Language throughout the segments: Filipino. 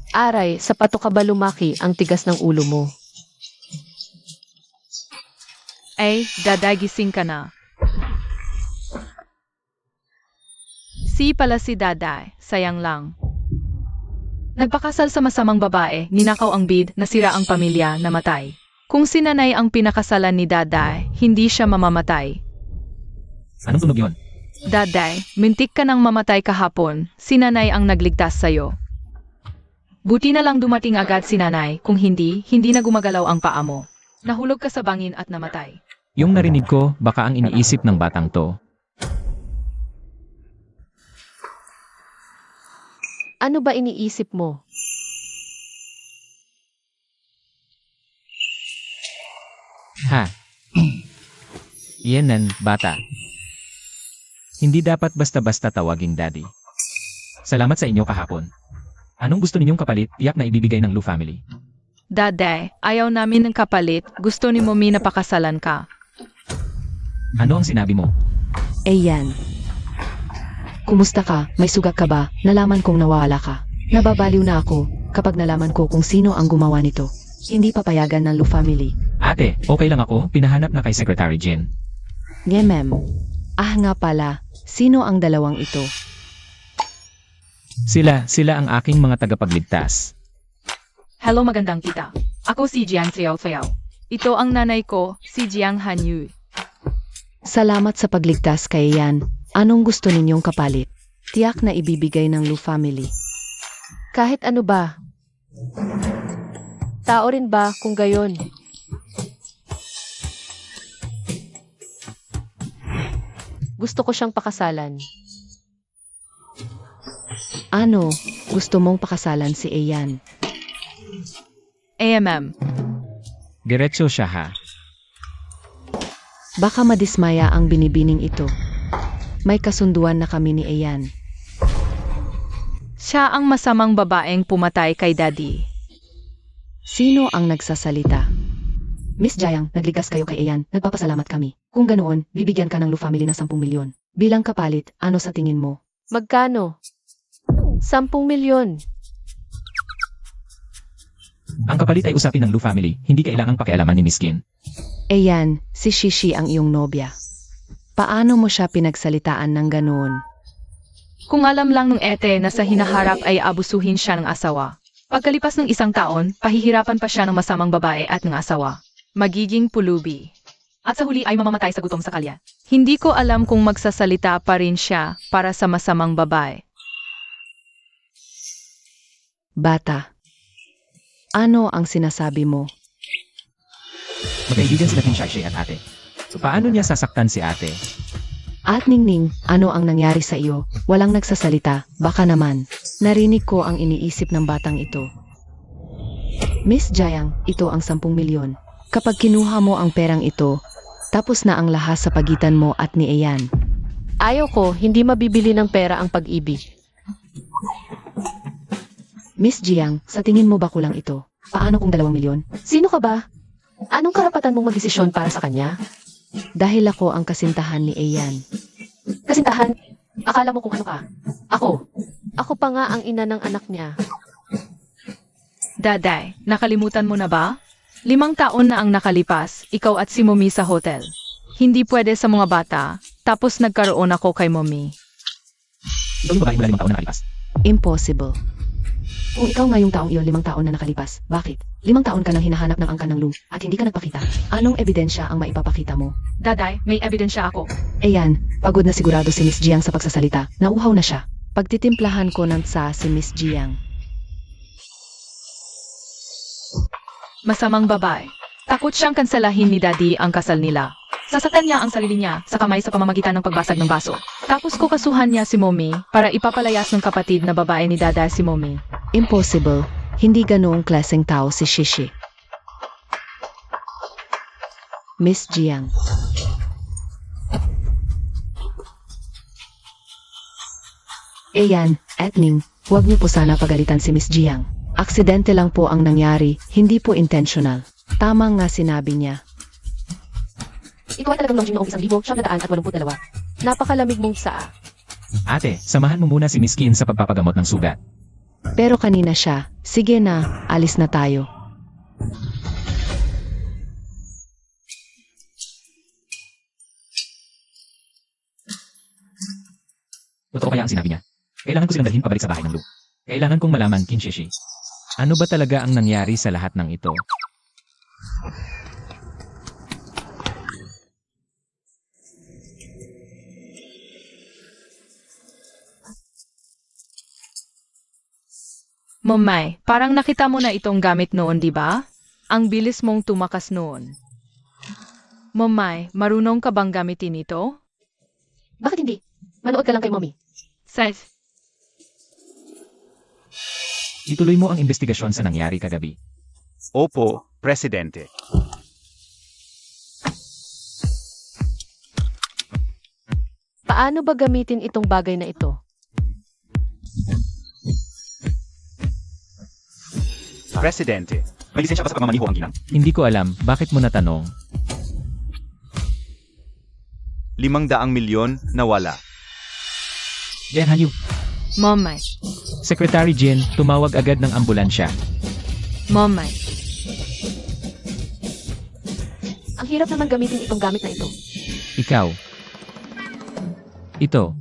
Aray, sa pato ka ba lumaki ang tigas ng ulo mo? Ay, Daday, gising ka na. Si pala si Daday, sayang lang. Nagpakasal sa masamang babae, ninakaw ang bid, nasira ang pamilya, namatay. Kung si Nanay ang pinakasalan ni Daday, hindi siya mamamatay. Anong tunog yun? Daday, mintik ka nang mamatay kahapon, si Nanay ang nagligtas sa'yo. Buti na lang dumating agad si Nanay, kung hindi na gumagalaw ang paa mo. Nahulog ka sa bangin at namatay. Yung narinig ko, baka ang iniisip ng batang to. Ano ba iniisip mo? Ha? Yenan, bata. Hindi dapat basta-basta tawaging daddy. Salamat sa inyo kahapon. Anong gusto ninyong kapalit, tiyak na ibibigay ng Lu family? Daday, ayaw namin ng kapalit, gusto ni Mommy na pakasalan ka. Ano ang sinabi mo? Ayan. Kumusta ka? May sugat ka ba? Nalaman kong nawala ka. Nababaliw na ako kapag nalaman ko kung sino ang gumawa nito. Hindi papayagan ng Lu family. Ate, okay lang ako, pinahanap na kay Secretary Jin. Nye ma'am. Ah nga pala, sino ang dalawang ito? Sila ang aking mga tagapagligtas. Hello, magandang kita. Ako si Jiang Xiao. Ito ang nanay ko, si Jiang Hanyu. Salamat sa pagligtas kay Yan. Anong gusto ninyong kapalit? Tiyak na ibibigay ng Lu family. Kahit ano ba? Tao rin ba kung gayon? Gusto ko siyang pakasalan. Ano? Gusto mong pakasalan si Ayan? AMM. Diretso siya ha. Baka madismaya ang binibining ito. May kasunduan na kami ni Ayan. Siya ang masamang babaeng pumatay kay Daddy. Sino ang nagsasalita? Miss Jayang, nagligas kayo kay Ayan. Nagpapasalamat kami. Kung ganoon, bibigyan ka ng Lu family ng 10 milyon. Bilang kapalit, ano sa tingin mo? Magkano? 10 milyon. Ang kapalit ay usapin ng Lu family, hindi kailangang pakialaman ni Miss Kin. Ayan, si Shishi ang iyong nobya. Paano mo siya pinagsalitaan ng ganoon? Kung alam lang ng ete na sa hinaharap ay abusuhin siya ng asawa. Pagkalipas ng 1 taon, pahihirapan pa siya ng masamang babae at ng asawa. Magiging pulubi. At sa huli ay mamamatay sa gutom sa kalye. Hindi ko alam kung magsasalita pa rin siya para sa masamang babae. Bata. Ano ang sinasabi mo? Magkaibigan sila Shashi at ate. So paano niya sasaktan si ate? At Ningning, ano ang nangyari sa iyo? Walang nagsasalita, baka naman. Narinig ko ang iniisip ng batang ito. Miss Jayang, ito ang 10 milyon. Kapag kinuha mo ang perang ito, tapos na ang lahat sa pagitan mo at ni Ayan. Ayaw ko, hindi mabibili ng pera ang pag-ibig. Miss Jiang, sa tingin mo ba kulang ito? Paano kung 2 milyon? Sino ka ba? Anong karapatan mong magdesisyon para sa kanya? Dahil ako ang kasintahan ni Ayan. Kasintahan? Akala mo kung ano ka? Ako. Ako pa nga ang ina ng anak niya. Daday, nakalimutan mo na ba? 5 taon na ang nakalipas, ikaw at si Mommy sa hotel. Hindi pwede sa mga bata, tapos nagkaroon ako kay Mommy. Ikaw yung babae mula 5 taon na nakalipas. Impossible. Kung ikaw ngayong taong iyon 5 taon na nakalipas, bakit? 5 taon ka nang hinahanap ng angkan ng Lu at hindi ka nagpakita. Anong ebidensya ang maipapakita mo? Daday, may ebidensya ako. Ayan, pagod na sigurado si Miss Jiang sa pagsasalita. Nauhaw na siya. Pagtitimplahan ko ng tsa si Miss Jiang. Masamang babae. Takot siyang kansalahin ni Daddy ang kasal nila. Sasaktan niya ang sarili niya sa kamay sa pamamagitan ng pagbasag ng baso. Tapos kukasuhan niya si Mommy para ipapalayas ng kapatid na babae ni Dada si Mommy. Impossible. Hindi ganoong klaseng tao si Shishi. Miss Jiang. Ayan, Etning, huwag niyo po sana pagalitan si Miss Jiang. Aksidente lang po ang nangyari, hindi po intentional. Tama nga sinabi niya. Ito ay talagang longjing noong 1982. Napakalamig mong saa. Ate, samahan mo muna si Miss Kin sa pagpapagamot ng sugat. Pero kanina siya, sige na, alis na tayo. Totoo kaya ang sinabi niya? Kailangan ko silang dalhin pabalik sa bahay ng Lu. Kailangan kong malaman, Kinshishi. Ano ba talaga ang nangyari sa lahat ng ito? Momay, parang nakita mo na itong gamit noon, di ba? Ang bilis mong tumakas noon. Momay, marunong ka bang gamitin ito? Bakit hindi? Manood ka lang kay mommy. Size. Ituloy mo ang investigasyon sa nangyari kagabi. Opo, Presidente. Paano ba gamitin itong bagay na ito? Presidente. May lisensya pa sa pagmamaniho ang ginang. Hindi ko alam, bakit mo natanong? 500 milyon nawala. Jen Hanyu, Momay. Secretary Jin, tumawag agad ng ambulansya. Momay. Ang hirap naman gamitin itong gamit na ito. Ikaw. Ito.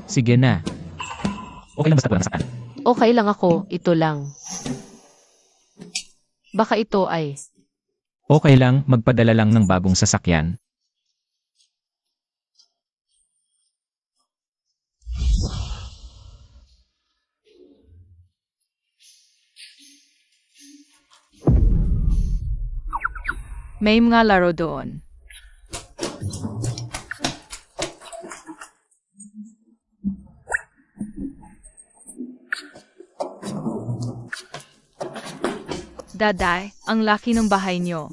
Sige na. Okay lang basta walang saktan. Okay lang ako, ito lang. Baka ito ay... Okay lang, magpadala lang ng bagong sasakyan. May mga laro doon. Daday, ang laki ng bahay niyo.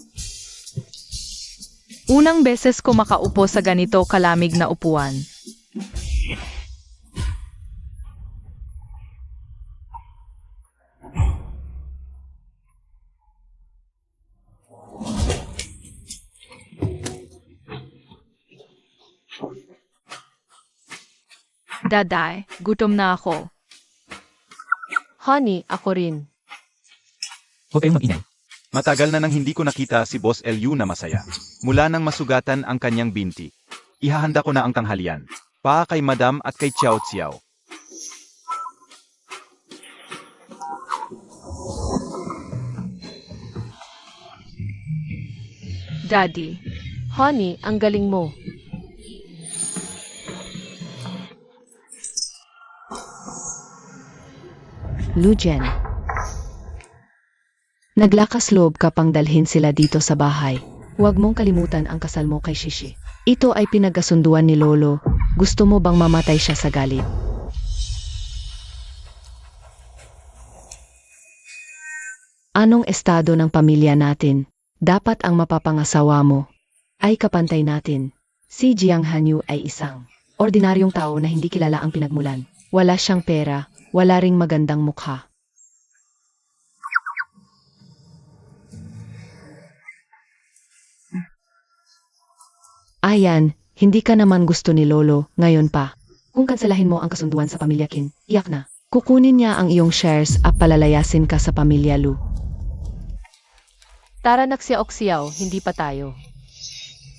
Unang beses ko makaupo sa ganito kalamig na upuan. Daday, gutom na ako. Honey, ako rin. Huwag kayong mag-ingay. Matagal na nang hindi ko nakita si Boss Liu na masaya. Mula nang masugatan ang kanyang binti. Ihahanda ko na ang tanghalian. Pa kay Madam at kay Xiao Xiao. Daddy, Honey, ang galing mo. Lujen. Naglakas loob ka pang dalhin sila dito sa bahay. Huwag mong kalimutan ang kasal mo kay Shishi. Ito ay pinagkasunduan ni Lolo. Gusto mo bang mamatay siya sa galit? Anong estado ng pamilya natin? Dapat ang mapapangasawa mo ay kapantay natin. Si Jiang Hanyu ay isang ordinaryong tao na hindi kilala ang pinagmulan. Wala siyang pera, wala ring magandang mukha. Ayan, hindi ka naman gusto ni Lolo, ngayon pa. Kung kanselahin mo ang kasunduan sa pamilya Kin, iyak na. Kukunin niya ang iyong shares at palalayasin ka sa pamilya Lu. Tara naksiyaw, hindi pa tayo.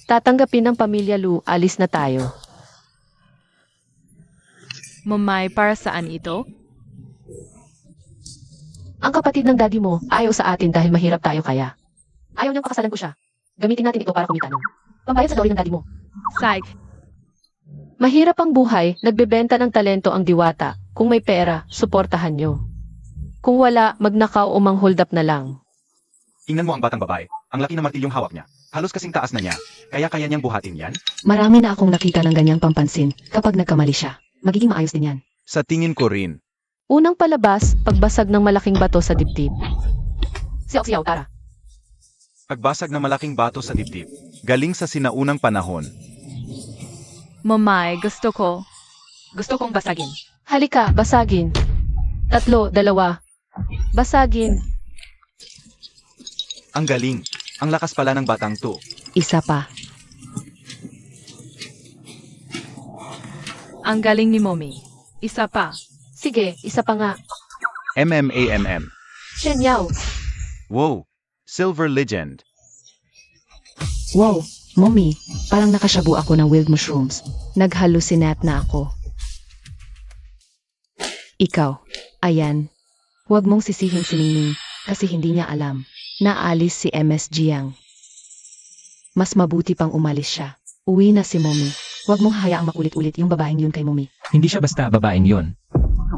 Tatanggapin ng pamilya Lu, alis na tayo. Momay, para saan ito? Ang kapatid ng daddy mo, ayaw sa atin dahil mahirap tayo kaya. Ayaw niyang pakasalan ko siya. Gamitin natin ito para kumita ng pambayad sa dowry ng daddy mo. Psych. Mahirap ang buhay, nagbebenta ng talento ang diwata. Kung may pera, suportahan niyo. Kung wala, magnakaw o mang-hold up na lang. Tingnan mo ang batang babae. Ang laki ng martilyong hawak niya. Halos kasing taas na niya. Kaya niyang buhatin yan? Marami na akong nakita ng ganyang pampansin kapag nagkamali siya. Magiging maayos din yan. Sa tingin ko rin. Unang palabas, pagbasag ng malaking bato sa dibdib. Siyaw, tara. Pagbasag ng malaking bato sa dibdib. Galing sa sinaunang panahon. Momay, gusto kong basagin. Halika, basagin. 3, 2. Basagin. Ang galing. Ang lakas pala ng batang to. Isa pa. Ang galing ni Mommy. Isa pa. Sige, isa pa nga. MMAMM. Shen Yao. Wow. Silver Legend. Wow, mommy, parang nakashabu ako ng wild mushrooms. Nag-hallucinate na ako. Ikaw, ayan. Huwag mong sisihin si Ningning kasi hindi niya alam. Naalis si MS Jiang. Mas mabuti pang umalis siya. Uwi na si mommy. Huwag mong hayaang makulit-ulit yung babaeng yun kay mommy. Hindi siya basta babaeng yon.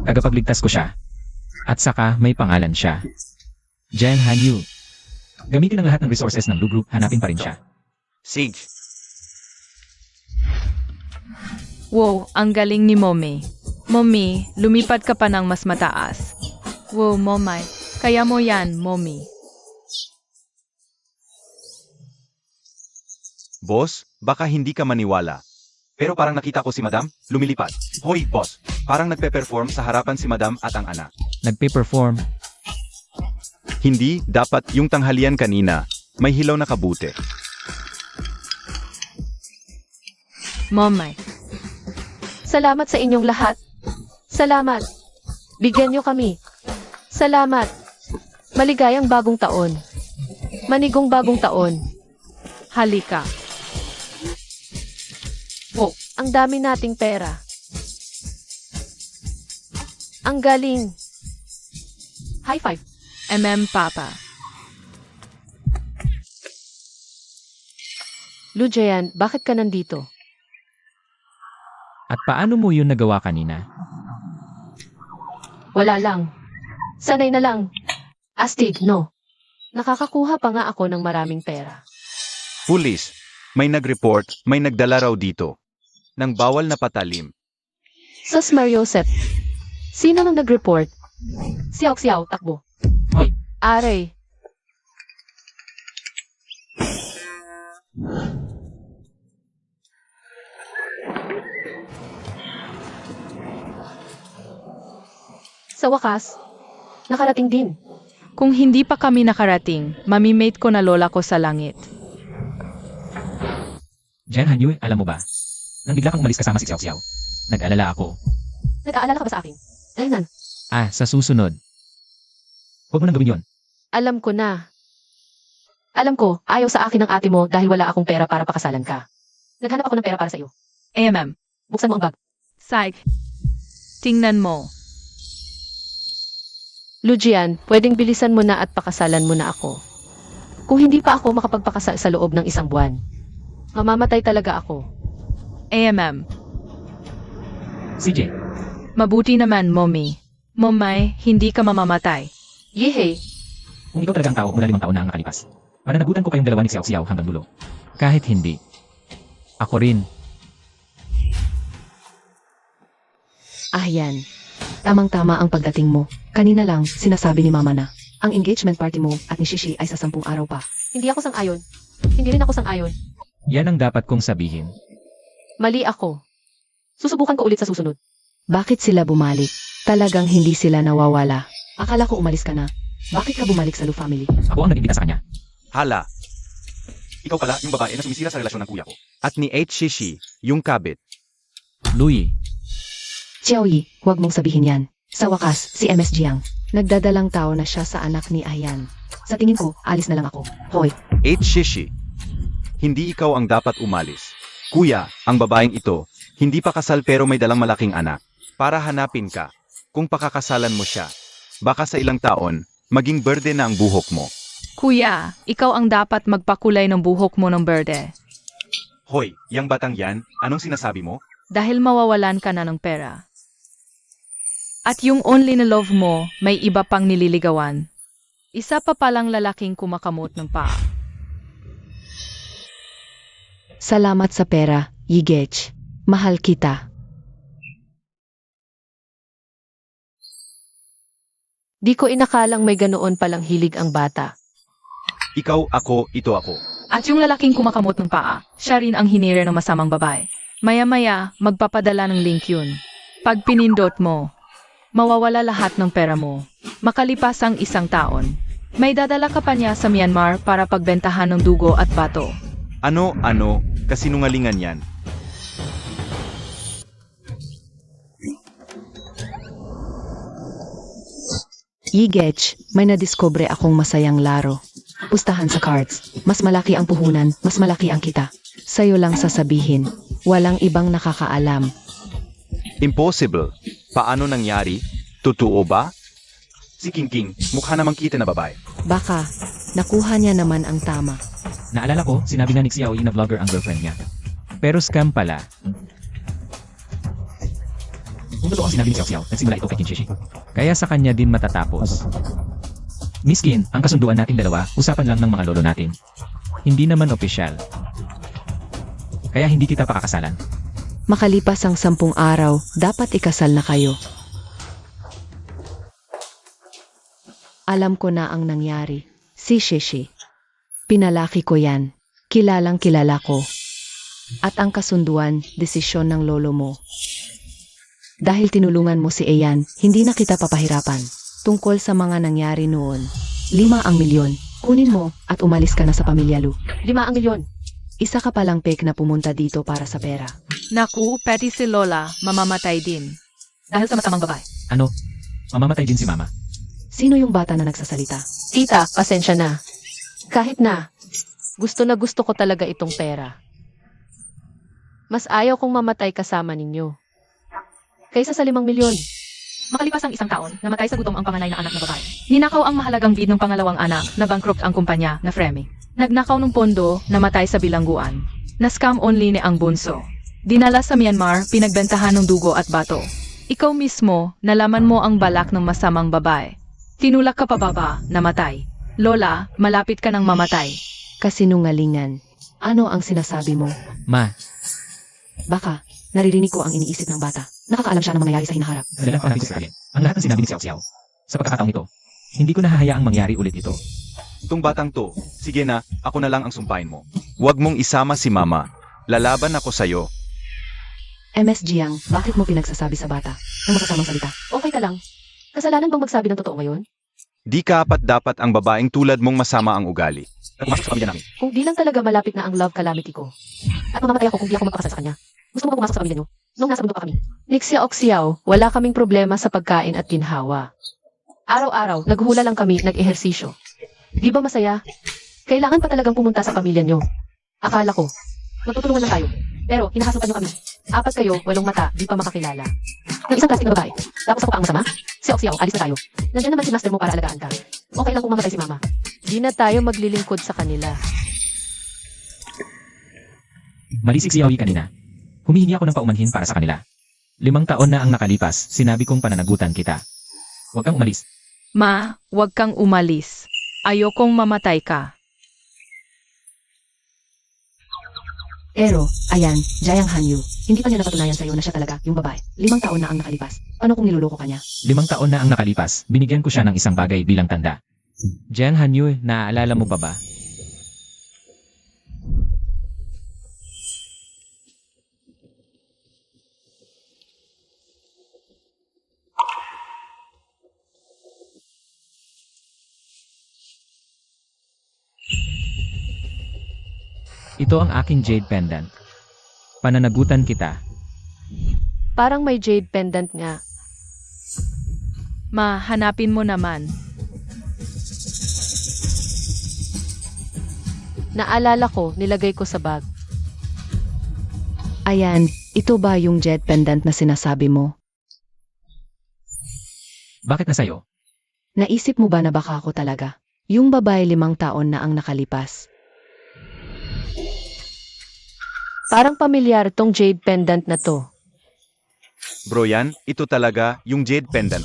Tagapagligtas ko siya. At saka may pangalan siya. Jen Hanyu. Gamitin ang lahat ng resources ng Blue Group, hanapin pa rin siya. Siege. Wow, ang galing ni Mommy. Mommy, lumipad ka pa ng mas mataas. Wow, Momay, kaya mo yan, Mommy. Boss, baka hindi ka maniwala. Pero parang nakita ko si Madam, lumilipad. Hoy, boss, parang nagpe-perform sa harapan si Madam at ang anak. Nagpe-perform. Hindi, dapat yung tanghalian kanina. May hilaw na kabute. Momay, Salamat sa inyong lahat. Salamat. Bigyan niyo kami. Salamat. Maligayang bagong taon. Manigong bagong taon. halika. Oh, ang dami nating pera. Ang galing. High five. Papa. Lujayan, bakit ka nandito? At paano mo yun nagawa kanina? Wala lang. Sanay na lang. Astig, no. Nakakakuha pa nga ako ng maraming pera. Pulis, may nag-report, may nagdala raw dito. Nang bawal na patalim. Sus Mariosep. Sino nang nag-report? Siyaw, takbo. Hoy, Aray. Sa wakas, nakarating din. Kung hindi pa kami nakarating, mamimate ko na lola ko sa langit. Jen Hanyu, alam mo ba? Nang bigla kang umalis kasama si Xiao Xiao. Nag-alala ako. Nag-aalala ka ba sa akin? Ayun. Sa susunod. Huwag mo nang gawin yon. Alam ko na. Alam ko, ayaw sa akin ng ate mo dahil wala akong pera para pakasalan ka. Naghanap ako ng pera para sa iyo. Buksan mo ang bag. Psych. Tingnan mo. Lujian, pwedeng bilisan mo na at pakasalan mo na ako. Kung hindi pa ako makapagpakasal sa loob ng 1 buwan, mamamatay talaga ako. CJ, Mabuti naman, Mommy. Momay, hindi ka mamamatay. Yehey! kung ikaw talagang tao mula 5 taon na ang nakalipas, mananagutan ko kayong dalawa ni Xiao Xiao hanggang dulo. Kahit hindi. Ako rin. Yan. Tamang-tama ang pagdating mo. Kanina lang, sinasabi ni Mama na ang engagement party mo at ni Shishi ay sa 10 araw pa. Hindi ako sang-ayon. Hindi rin ako sang-ayon. Yan ang dapat kong sabihin. Mali ako. Susubukan ko ulit sa susunod. Bakit sila bumalik? Talagang hindi sila nawawala. Akala ko umalis ka na. Bakit ka bumalik sa Lu family? Ako ang nag-imbita sa kanya. Hala. Ikaw pala yung babae na sumisira sa relasyon ng kuya ko. At ni H. Shishi, yung kabit. Louie, Xiaoyi, huwag mong sabihin yan. Sa wakas, si MS Jiang. Nagdadalang tao na siya sa anak ni Ayan. Sa tingin ko, alis na lang ako. Hoy, H. Shishi. Hindi ikaw ang dapat umalis. Kuya, ang babaeng ito, hindi pa kasal pero may dalang malaking anak. Para hanapin ka. Kung pakakasalan mo siya, baka sa ilang taon, maging berde na ang buhok mo. Kuya, ikaw ang dapat magpakulay ng buhok mo ng berde. Hoy, yang batang yan, anong sinasabi mo? Dahil mawawalan ka na ng pera. At yung only na love mo, may iba pang nililigawan. Isa pa palang lalaking kumakamot ng paa. salamat sa pera, Yigech. Mahal kita. Di ko inakalang may ganoon palang hilig ang bata. Ikaw, ako, ito ako. At yung lalaking kumakamot ng paa, siya rin ang hinire ng masamang babae. Maya-maya, magpapadala ng link yun. Pag pinindot mo, mawawala lahat ng pera mo. Makalipas ang 1 taon, may dadala ka pa niya sa Myanmar para pagbentahan ng dugo at bato. Ano, kasinungalingan yan. Yigech, may nadiskubre akong masayang laro. Pustahan sa cards. Mas malaki ang puhunan, mas malaki ang kita. Sa'yo lang sasabihin. Walang ibang nakakaalam. Impossible. Paano nangyari? Totoo ba? Si King King, mukha namang kita na babae. Baka, nakuha niya naman ang tama. Naalala ko, sinabi na ni Xiaoyi na vlogger ang girlfriend niya. Pero scam pala. Kung totoo ang sinabi ni Xiao Xiao, nagsimula ito kay Kinshishi. Kaya sa kanya din matatapos. Miskin, ang kasunduan natin dalawa, usapan lang ng mga lolo natin. Hindi naman opisyal. Kaya hindi kita pakakasalan. Makalipas ang 10 araw, dapat ikasal na kayo. Alam ko na ang nangyari. Si Shishi. Pinalaki ko yan. Kilalang kilala ko. At ang kasunduan, desisyon ng lolo mo. Dahil tinulungan mo si Ayan, hindi na kita papahirapan. Tungkol sa mga nangyari noon. 5 ang milyon. Kunin mo at umalis ka na sa pamilya Lu. 5 ang milyon. Isa ka palang pek na pumunta dito para sa pera. Naku, pati si Lola, mamamatay din. Dahil sa masamang babae. Ano? Mamamatay din si mama. Sino yung bata na nagsasalita? Tita, pasensya na. Kahit na, gusto ko talaga itong pera. Mas ayaw kong mamatay kasama ninyo. Kaysa sa 5 milyon. Makalipas ang 1 taon, namatay sa gutom ang panganay na anak na babae. Ninakaw ang mahalagang bid ng pangalawang anak, na bankrupt ang kumpanya na Fremy. Nagnakaw ng pondo, namatay sa bilangguan. Na-scam only ni ang bunso. Dinala sa Myanmar, pinagbentahan ng dugo at bato. Ikaw mismo, nalaman mo ang balak ng masamang babae. Tinulak ka pababa, namatay. Lola, malapit ka ng mamatay. Kasinungalingan. Ano ang sinasabi mo? Ma, Baka, naririnig ko ang iniisip ng bata. Nakakaalam siya ng mangyayari sa hinaharap. dala ko natin sa akin. Ang lahat ng sinabi ni Xiao Xiao. Sa pagkakataong ito, hindi ko na hahayaang mangyari ulit ito. Itong batang to, sige na, ako na lang ang sumpahin mo. Huwag mong isama si mama. Lalaban ako sa'yo. MS Jiang, bakit mo pinagsasabi sa bata ng masasamang salita? Okay ka lang. Kasalanan bang magsabi ng totoo ngayon? Di dapat ang babaeng tulad mong masama ang ugali. At pumasok sa pamilya namin. Kung di lang talaga malapit na ang love calamity ko. At mamamatay ako kung di ako magpakasal sa kanya. Gusto mo ba pumasok sa pamilya niyo? Nung nasa mundo pa kami. Nixiao, wala kaming problema sa pagkain at ginhawa. Araw-araw, naghula lang kami, nag-ehersisyo. Di ba masaya? Kailangan pa talagang pumunta sa pamilya niyo. Akala ko, magtutulungan lang tayo. Pero, hinahasukan niyo kami. 4 kayo, 8 mata, di pa makakilala. Ng isang plastic na babae. Tapos ako pa ang masama? Xiao, alis na tayo. Nandiyan naman si master mo para alagaan ka. Okay lang kung mamatay si mama. Di na tayo maglilingkod sa kanila. Mali si Xiaoyi kanina. Humihingi ako ng paumanhin para sa kanila. 5 taon na ang nakalipas, sinabi kong pananagutan kita. Huwag kang umalis. Ma, huwag kang umalis. Ayokong mamatay ka. Pero, ayan, Jiang Hanyu, hindi pa niya napatunayan sa'yo na siya talaga yung babae. 5 taon na ang nakalipas. Paano kung niloloko ka niya? 5 taon na ang nakalipas, binigyan ko siya ng isang bagay bilang tanda. Jiang Hanyu, naaalala mo pa ba? Ito ang aking jade pendant. Pananagutan kita. Parang may jade pendant nga. Ma, hanapin mo naman. Naalala ko, nilagay ko sa bag. Ayan, ito ba yung jet pendant na sinasabi mo? Bakit na sa'yo? Naisip mo ba na baka ako talaga? Yung babae 5 taon na ang nakalipas. Parang pamilyar tong jade pendant na to. Bro yan, ito talaga yung jade pendant.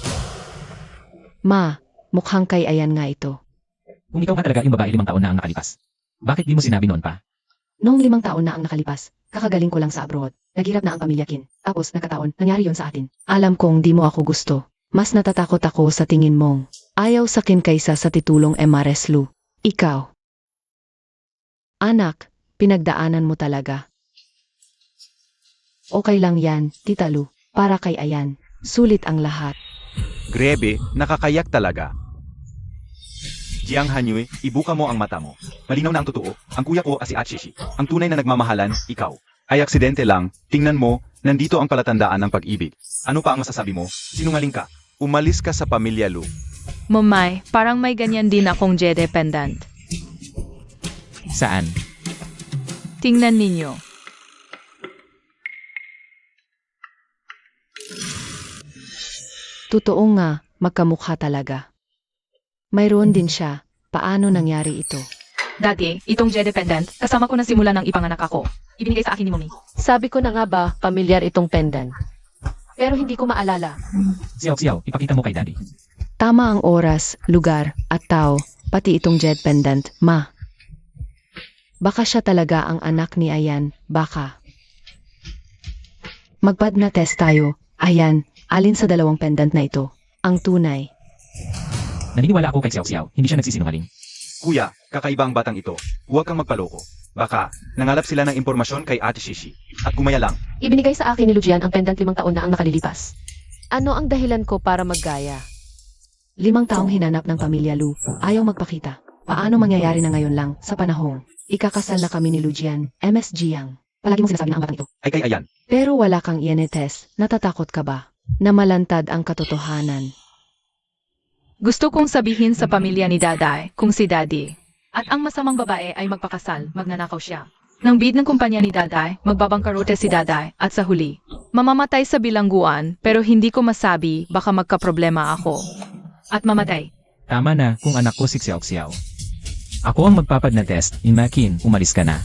Ma, mukhang kay Ayan nga ito. Kung ikaw nga talaga yung babae 5 taon na ang nakalipas, bakit di mo sinabi noon pa? Noong 5 taon na ang nakalipas, kakagaling ko lang sa abroad. Naghirap na ang pamilya Kin. Tapos nagkataon, nangyari yon sa atin. Alam kong di mo ako gusto. Mas natatakot ako sa tingin mong ayaw sa kin kaysa sa titulong MRS Lu. Ikaw. Anak, pinagdaanan mo talaga. Okay lang yan, Tita Lu. Para kay Ayan. Sulit ang lahat. Grebe, nakakayak talaga. Jiang Hanyu, ibuka mo ang mata mo. Malinaw na ang totoo, ang kuya ko si Atshishi. Ang tunay na nagmamahalan, ikaw. Ay aksidente lang, tingnan mo, nandito ang palatandaan ng pag-ibig. Ano pa ang masasabi mo? Sinungaling ka. Umalis ka sa pamilya Lu. Momay, parang may ganyan din akong Jedi pendant. Saan? Tingnan ninyo. Totoo nga, magkamukha talaga. Mayroon din siya. Paano nangyari ito? Dati, itong Jedi pendant, kasama ko na simula ng ipanganak ako. Ibinigay sa akin ni Mommy. Sabi ko na nga ba, pamilyar itong pendant. Pero hindi ko maalala. Xiao, ipakita mo kay Daddy. Tama ang oras, lugar, at tao, pati itong jet pendant, ma. Baka siya talaga ang anak ni Ayan, baka. Magpad na test tayo. Ayan, alin sa dalawang pendant na ito? Ang tunay. Naniniwala ako kay Xiao, hindi siya nagsisinungaling. Kuya, kakaiba ang batang ito. Huwag kang magpaloko. Baka, nangalap sila ng impormasyon kay Ate Shishi. At gumaya lang. Ibinigay sa akin ni Lujian ang pendant 5 taon na ang nakalilipas. Ano ang dahilan ko para maggaya? 5 taong hinanap ng pamilya Lu, ayaw magpakita. Paano mangyayari na ngayon lang, sa panahong? Ikakasal na kami ni Lujian, MS Jiang. Palagi mong sinasabi na ang batang ito. Ay kay Ayan. Pero wala kang test, natatakot ka ba? Na malantad ang katotohanan. Gusto kong sabihin sa pamilya ni Daday kung si Daddy. At ang masamang babae ay magpakasal, magnanakaw siya. Nang bid ng kumpanya ni Daday, magbabangkarote si Daday at sa huli, mamamatay sa bilangguan pero hindi ko masabi baka magkaproblema ako. At mamatay. Tama na kung anak ko si Xiao. Ako ang magpapad na test, Imakin, umalis ka na.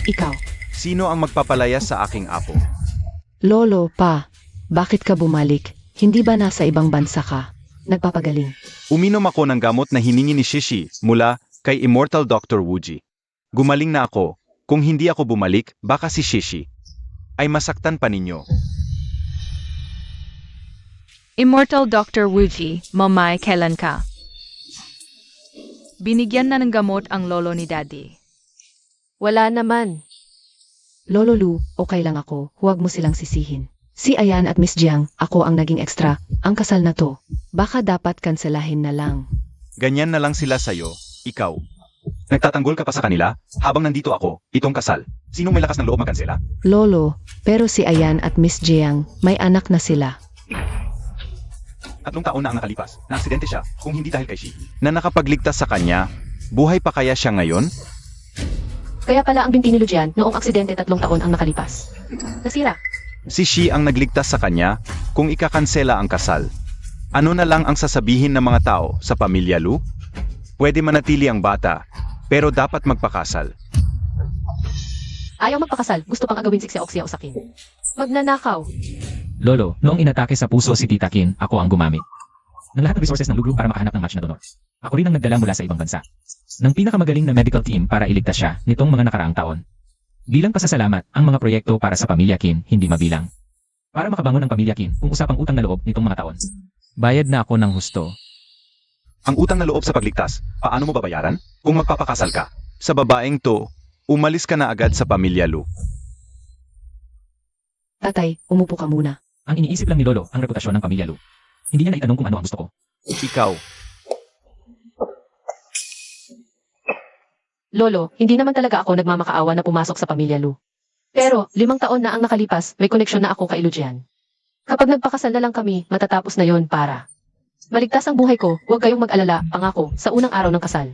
Ikaw, Sino ang magpapalaya sa aking apo? Lolo, pa, bakit ka bumalik? Hindi ba nasa ibang bansa ka? Nagpapagaling. Uminom ako ng gamot na hiningi ni Shishi mula kay Immortal Dr. Wuji. Gumaling na ako. Kung hindi ako bumalik, baka si Shishi ay masaktan pa ninyo. Immortal Dr. Wuji, Mamay, kailan ka? Binigyan na ng gamot ang lolo ni Daddy. Wala naman. Lolo Lu, okay lang ako, huwag mo silang sisihin. Si Ayan at Miss Jiang, ako ang naging extra, ang kasal na to. Baka dapat kanselahin na lang. Ganyan na lang sila sa'yo, ikaw. Nagtatanggol ka pa sa kanila, habang nandito ako, itong kasal. Sinong may lakas ng loob magkansela? Lolo, pero si Ayan at Miss Jiang, may anak na sila. 3 taon na ang nakalipas, na aksidente siya, kung hindi dahil kay Shi. Na nakapagligtas sa kanya, buhay pa kaya siya ngayon? Kaya pala ang binti ni Lujian noong aksidente 3 taon ang nakalipas. Nasira. Si Shi ang nagligtas sa kanya, kung ikakansela ang kasal. Ano na lang ang sasabihin ng mga tao sa pamilya Lu? Pwede manatili ang bata, pero dapat magpakasal. Ayaw magpakasal, gusto pang agawin si Xiao sa akin. Magnanakaw. Lolo, noong inatake sa puso si Tita Kin, ako ang gumamit ng lahat ng resources ng lugar para makahanap ng match na donor. Ako rin ang nagdala mula sa ibang bansa ng pinakamagaling na medical team para iligtas siya nitong mga nakaraang taon. Bilang pasasalamat, ang mga proyekto para sa pamilya Kin hindi mabilang. Para makabangon ang pamilya Kin, kung usapang utang na loob nitong mga taon. Bayad na ako ng husto. Ang utang na loob sa pagligtas, paano mo babayaran? Kung magpapakasal ka. Sa babaeng to, umalis ka na agad sa pamilya Lu. Tatay, umupo ka muna. Ang iniisip lang ni Lolo ang reputasyon ng pamilya Lu. Hindi niya naitanong kung ano ang gusto ko. Ikaw, Lolo, hindi naman talaga ako nagmamakaawa na pumasok sa pamilya Lu. Pero, 5 taon na ang nakalipas, may koneksyon na ako kay Lujian. Kapag nagpakasal na lang kami, matatapos na yon para maligtas ang buhay ko, huwag kayong mag-alala, pangako, sa unang araw ng kasal.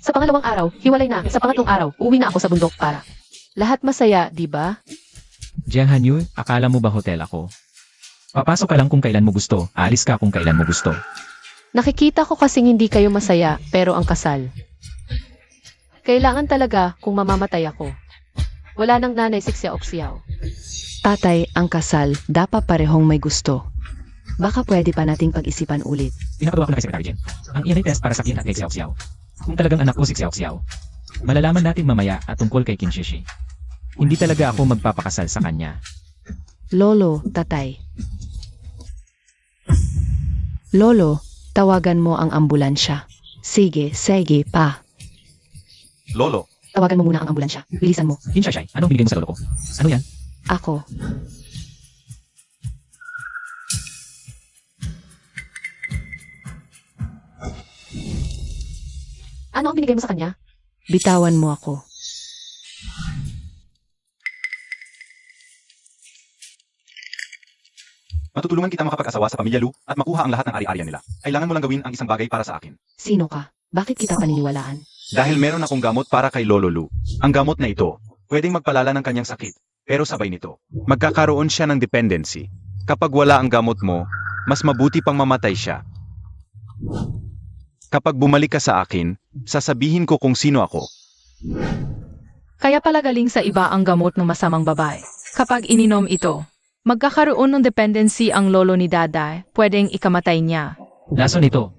Sa pangalawang araw, hiwalay na, sa pangatlong araw, uwi na ako sa bundok para lahat masaya, di ba? Jiang Hanyu, akala mo ba hotel ako? Papasok ka lang kung kailan mo gusto, alis ka kung kailan mo gusto. Nakikita ko kasing hindi kayo masaya, pero ang kasal. Kailangan talaga kung mamamatay ako. Wala nang nanay si Xiao. Tatay, ang kasal, dapat parehong may gusto. Baka pwede pa nating pag-isipan ulit. Pinapagawa ko na kay Secretary Jen. Ang DNA test para sa Kin at kay Xiao. Kung talagang anak ko si Xiao, malalaman natin mamaya at tungkol kay Qin Shishi. Hindi talaga ako magpapakasal sa kanya. Lolo, tatay. Lolo, tawagan mo ang ambulansya. Sige, pa. Lolo, Tawagan mo muna ang ambulansya. Bilisan mo. Qin Shishai, anong binigay mo sa lolo ko? Ano yan? Ako. Ano ang binigay mo sa kanya? Bitawan mo ako. Tutulungan kita makapag-asawa sa pamilya Lu at makuha ang lahat ng ari-arian nila. Kailangan mo lang gawin ang isang bagay para sa akin. Sino ka? Bakit kita paniniwalaan? Dahil meron akong gamot para kay Lolo Lu. Ang gamot na ito, pwedeng magpalala ng kanyang sakit. Pero sabay nito, magkakaroon siya ng dependency. Kapag wala ang gamot mo, mas mabuti pang mamatay siya. Kapag bumalik ka sa akin, sasabihin ko kung sino ako. Kaya pala galing sa iba ang gamot ng masamang babae. Kapag ininom ito, magkakaroon ng dependency ang lolo ni Daday, pwedeng ikamatay niya. Lason ito.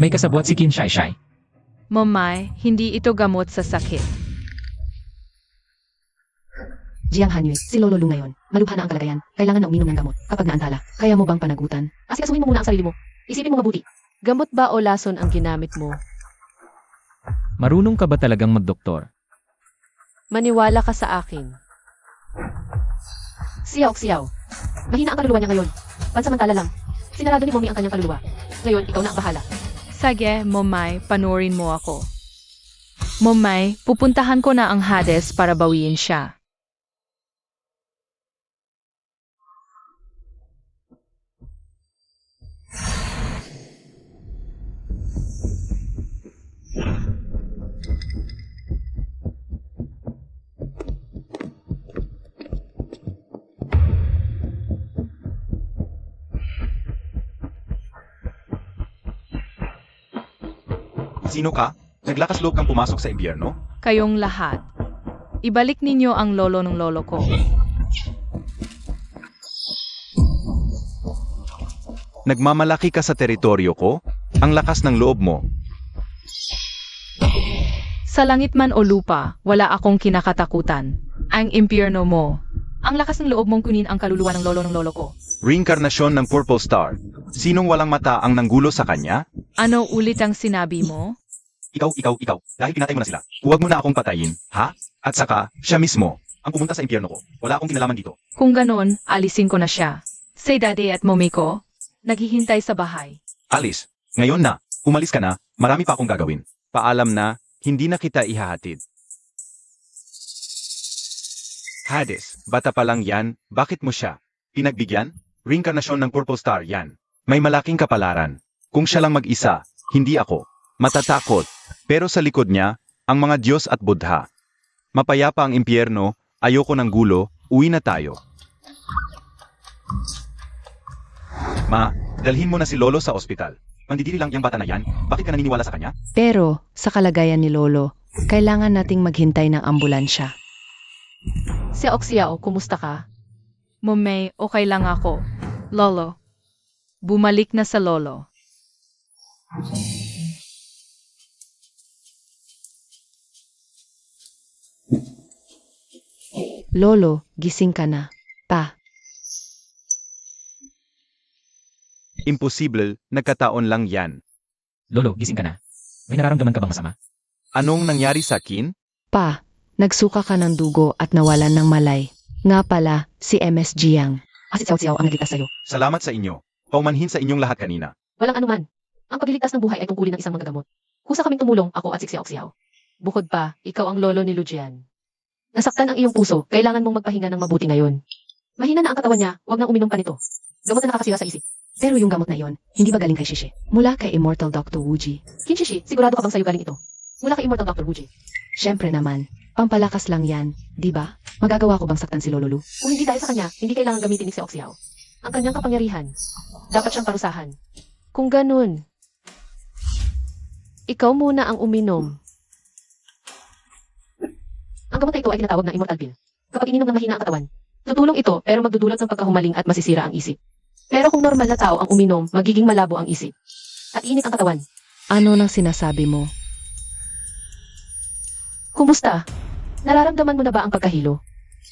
May kasabwat si Kim Shai Shai. Momay, hindi ito gamot sa sakit. Jiang Hanyue, si Lolo Lu ngayon. Malubha na ang kalagayan. Kailangan na uminom ng gamot. Kapag naantala, kaya mo bang panagutan? Asikasuhin mo muna ang sarili mo. Isipin mo mabuti. Gamot ba o lason ang ginamit mo? Marunong ka ba talagang magdoktor? Maniwala ka sa akin. Siyaw. Mahina ang kaluluwa niya ngayon. Pansamantala lang. Sinarado ni Mommy ang kanyang kaluluwa. Ngayon, ikaw na ang bahala. Sige, Momay, panuorin mo ako. Momay, pupuntahan ko na ang Hades para bawiin siya. Sino ka? Naglakas loob kang pumasok sa impyerno? Kayong lahat. Ibalik ninyo ang lolo ng lolo ko. Nagmamalaki ka sa teritoryo ko? Ang lakas ng loob mo. Sa langit man o lupa, wala akong kinakatakutan. Ang impyerno mo. Ang lakas ng loob mong kunin ang kaluluwa ng lolo ko. Reinkarnasyon ng Purple Star. Sinong walang mata ang nanggulo sa kanya? Ano ulit ang sinabi mo? Ikaw. Dahil pinatay mo na sila. Huwag mo na akong patayin, ha? At saka, siya mismo, ang pumunta sa impyerno ko. Wala akong kinalaman dito. Kung ganon, alisin ko na siya. Si Daddy at Mommy ko, naghihintay sa bahay. Alice, ngayon na. Umalis ka na. Marami pa akong gagawin. Paalam na, hindi na kita ihahatid. Hades, bata pa lang yan, bakit mo siya pinagbigyan? Reinkarnasyon ng Purple Star yan. May malaking kapalaran. Kung siya lang mag-isa, hindi ako. Matatakot. Pero sa likod niya, ang mga Diyos at Buddha. Mapayapa ang impyerno, ayoko ng gulo, uwi na tayo. Ma, dalhin mo na si Lolo sa ospital. Mandidiri lang yung bata na yan, bakit ka naniniwala sa kanya? Pero, sa kalagayan ni Lolo, kailangan nating maghintay ng ambulansya. Siyaw, kumusta ka? Momay, okay lang ako. Lolo. Bumalik na sa lolo. Lolo, gising ka na. Pa, Imposible, nagkataon lang yan. Lolo, gising ka na. May nararamdaman ka bang masama? Anong nangyari sa akin? Pa, nagsuka ka ng dugo at nawalan ng malay. Nga pala, si MS Jiang. Si Siyaw ang nagligtas sa'yo. Salamat sa inyo. Paumanhin sa inyong lahat kanina. Walang anuman. Ang pagliligtas ng buhay ay tungkulin ng isang manggagamot. Kusa kaming tumulong, ako at si Siyaw. Bukod pa, ikaw ang lolo ni Lujian. Nasaktan ang iyong puso, kailangan mong magpahinga ng mabuti ngayon. Mahina na ang katawan niya, huwag nang uminom pa nito. Gamot na nakakasira sa isip. Pero yung gamot na yon, hindi ba galing kay Shishi? Mula kay Immortal Dr. Wuji. Kinshishi, sigurado ka bang sa'yo galing ito? Mula kay Immortal Dr. Wuji. Siyempre naman, pampalakas lang yan, di ba? Magagawa ko bang saktan si Lolo Lu? Kung hindi dahil sa kanya, hindi kailangan gamitin ni Siyaw. Ang kanyang kapangyarihan. Dapat siyang parusahan. Kung ganun, ikaw muna ang uminom. Ang gamot na ito ay tinatawag na Immortal Pill. Kapag ininom ng mahina ang katawan, tutulong ito pero magdudulot ng pagkahumaling at masisira ang isip. Pero kung normal na tao ang uminom, magiging malabo ang isip. At init ang katawan. Ano nang sinasabi mo? Kumusta? Nararamdaman mo na ba ang pagkahilo?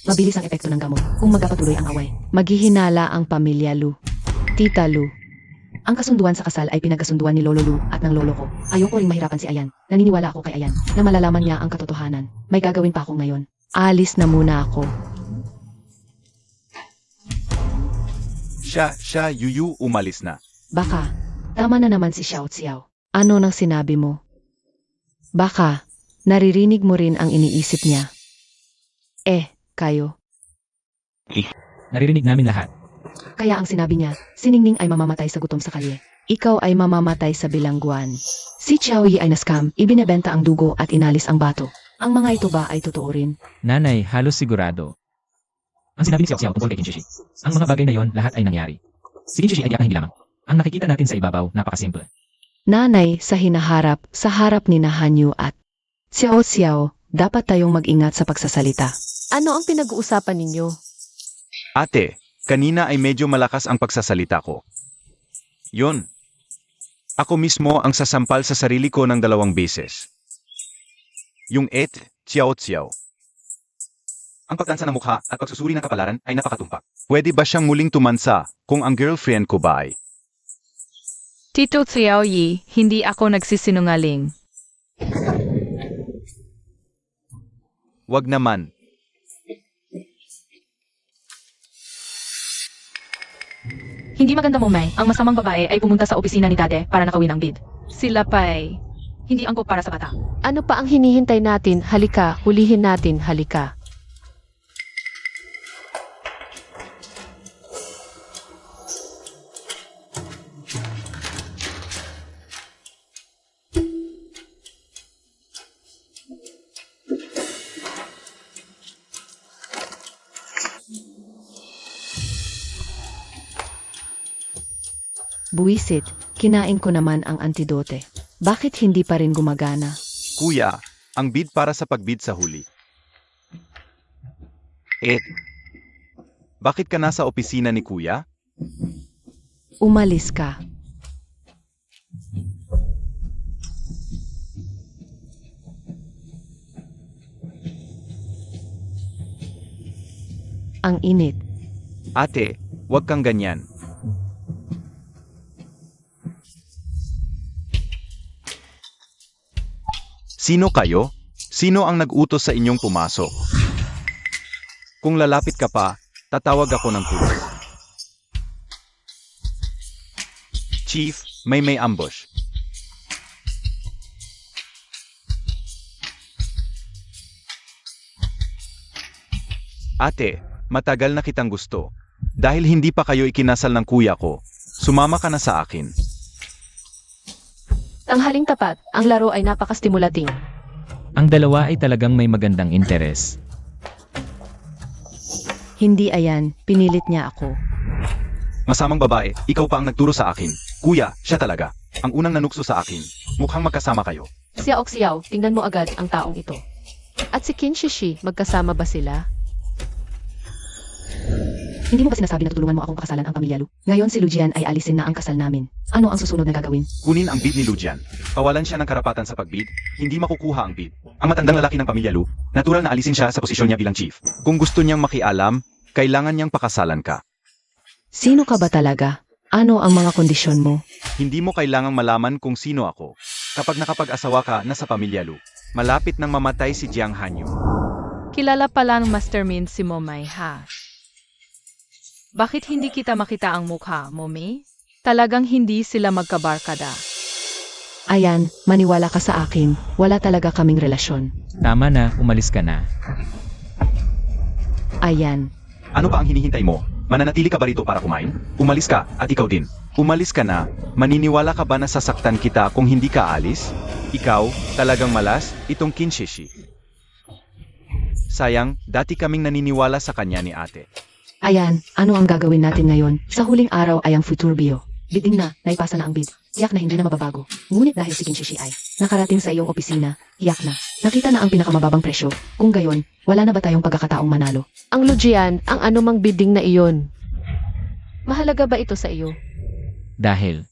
Mabilis ang epekto ng gamot kung magpapatuloy ang away. Maghihinala ang pamilya Lu. Tita Lu. Ang kasunduan sa kasal ay pinagkasunduan ni Lolo Lu at ng lolo ko. Ayoko ring mahirapan si Ayan. Naniniwala ako kay Ayan na malalaman niya ang katotohanan. May gagawin pa ako ngayon. Alis na muna ako. Siya, Yuyu, umalis na. Baka, tama na naman si Xiao Xiao. Ano nang sinabi mo? Baka, naririnig mo rin ang iniisip niya. Kayo. Naririnig namin lahat. Kaya ang sinabi niya, si Ningning ay mamamatay sa gutom sa kalye. Ikaw ay mamamatay sa bilangguan. Si Xiao Yi ay na-scam, ibinebenta ang dugo at inalis ang bato. Ang mga ito ba ay totoo rin? Nanay, halos sigurado. Ang sinabi ni Xiao Xiao tungkol kay Qin Shishi. Ang mga bagay na yon lahat ay nangyari. Si Qin Shishi ay tiyak na hindi lamang. Ang nakikita natin sa ibabaw, napakasimple. Nanay, sa hinaharap, sa harap ni na Hanyu at Xiao Xiao, dapat tayong mag-ingat sa pagsasalita. Ano ang pinag-uusapan ninyo? Ate, kanina ay medyo malakas ang pagsasalita ko. Yon. Ako mismo ang sasampal sa sarili ko ng 2 beses. Yung Xiao Xiao. Ang pagtansa ng mukha at pagsusuri ng kapalaran ay napakatumpak. Pwede ba siyang muling tumansa kung ang girlfriend ko ba ay? Tito Xiao Yi, hindi ako nagsisinungaling. Wag naman. Hindi maganda mo, May. Ang masamang babae ay pumunta sa opisina ni Dade para nakawin ang bid. Sila pa ay hindi angkop para sa bata. Ano pa ang hinihintay natin? Halika, hulihin natin, halika. Buwisit, kinain ko naman ang antidote. Bakit hindi pa rin gumagana? Kuya, ang bid para sa pagbid sa huli. Bakit ka nasa opisina ni Kuya? Umalis ka. Ang init. Ate, wag kang ganyan. Sino kayo? Sino ang nag-utos sa inyong pumasok? Kung lalapit ka pa, tatawag ako ng pulis. Chief, may ambush. Ate, matagal na kitang gusto. Dahil hindi pa kayo ikinasal ng kuya ko, sumama ka na sa akin. Tanghaling tapat, ang laro ay napaka-stimulating. Ang dalawa ay talagang may magandang interes. Hindi ayan, pinilit niya ako. Masamang babae, ikaw pa ang nagturo sa akin. Kuya, siya talaga. Ang unang nanukso sa akin. Mukhang magkasama kayo. Xiao Xiao, tingnan mo agad ang taong ito. At si Qin Shishi, magkasama ba sila? Hindi mo ba sinasabi na tutulungan mo akong pakasalan ang pamilya Lu? Ngayon si Lujian ay alisin na ang kasal namin. Ano ang susunod na gagawin? Kunin ang bid ni Lujian. Pawalan siya ng karapatan sa pagbid, hindi makukuha ang bid. Ang matandang lalaki ng pamilya Lu, natural na alisin siya sa posisyon niya bilang chief. Kung gusto niyang makialam, kailangan niyang pakasalan ka. Sino ka ba talaga? Ano ang mga kondisyon mo? Hindi mo kailangang malaman kung sino ako. Kapag nakapag-asawa ka na sa pamilya Lu, malapit nang mamatay si Jiang Hanyu. Kilala pala ng mastermind si Momay, ha? Bakit hindi kita makita ang mukha, Mommy? Talagang hindi sila magkabarkada. Ayan, maniwala ka sa akin. Wala talaga kaming relasyon. Tama na, umalis ka na. Ayan. Ano pa ang hinihintay mo? Mananatili ka ba rito para kumain? Umalis ka, at ikaw din. Umalis ka na. Maniniwala ka ba na sasaktan kita kung hindi ka alis? Ikaw, talagang malas, itong Qin Shishi. Sayang, dati kaming naniniwala sa kanya ni ate. Ayan, ano ang gagawin natin ngayon? Sa huling araw ay ang Futurbio. Bidding na, naipasa na ang bid. Tiyak na hindi na mababago. Ngunit dahil si Qin Shishi ay nakarating sa iyong opisina, tiyak na. Nakita na ang pinakamababang presyo. Kung gayon, wala na ba tayong pagkakataong manalo? Ang Lujian, ang anumang bidding na iyon. Mahalaga ba ito sa iyo? Dahil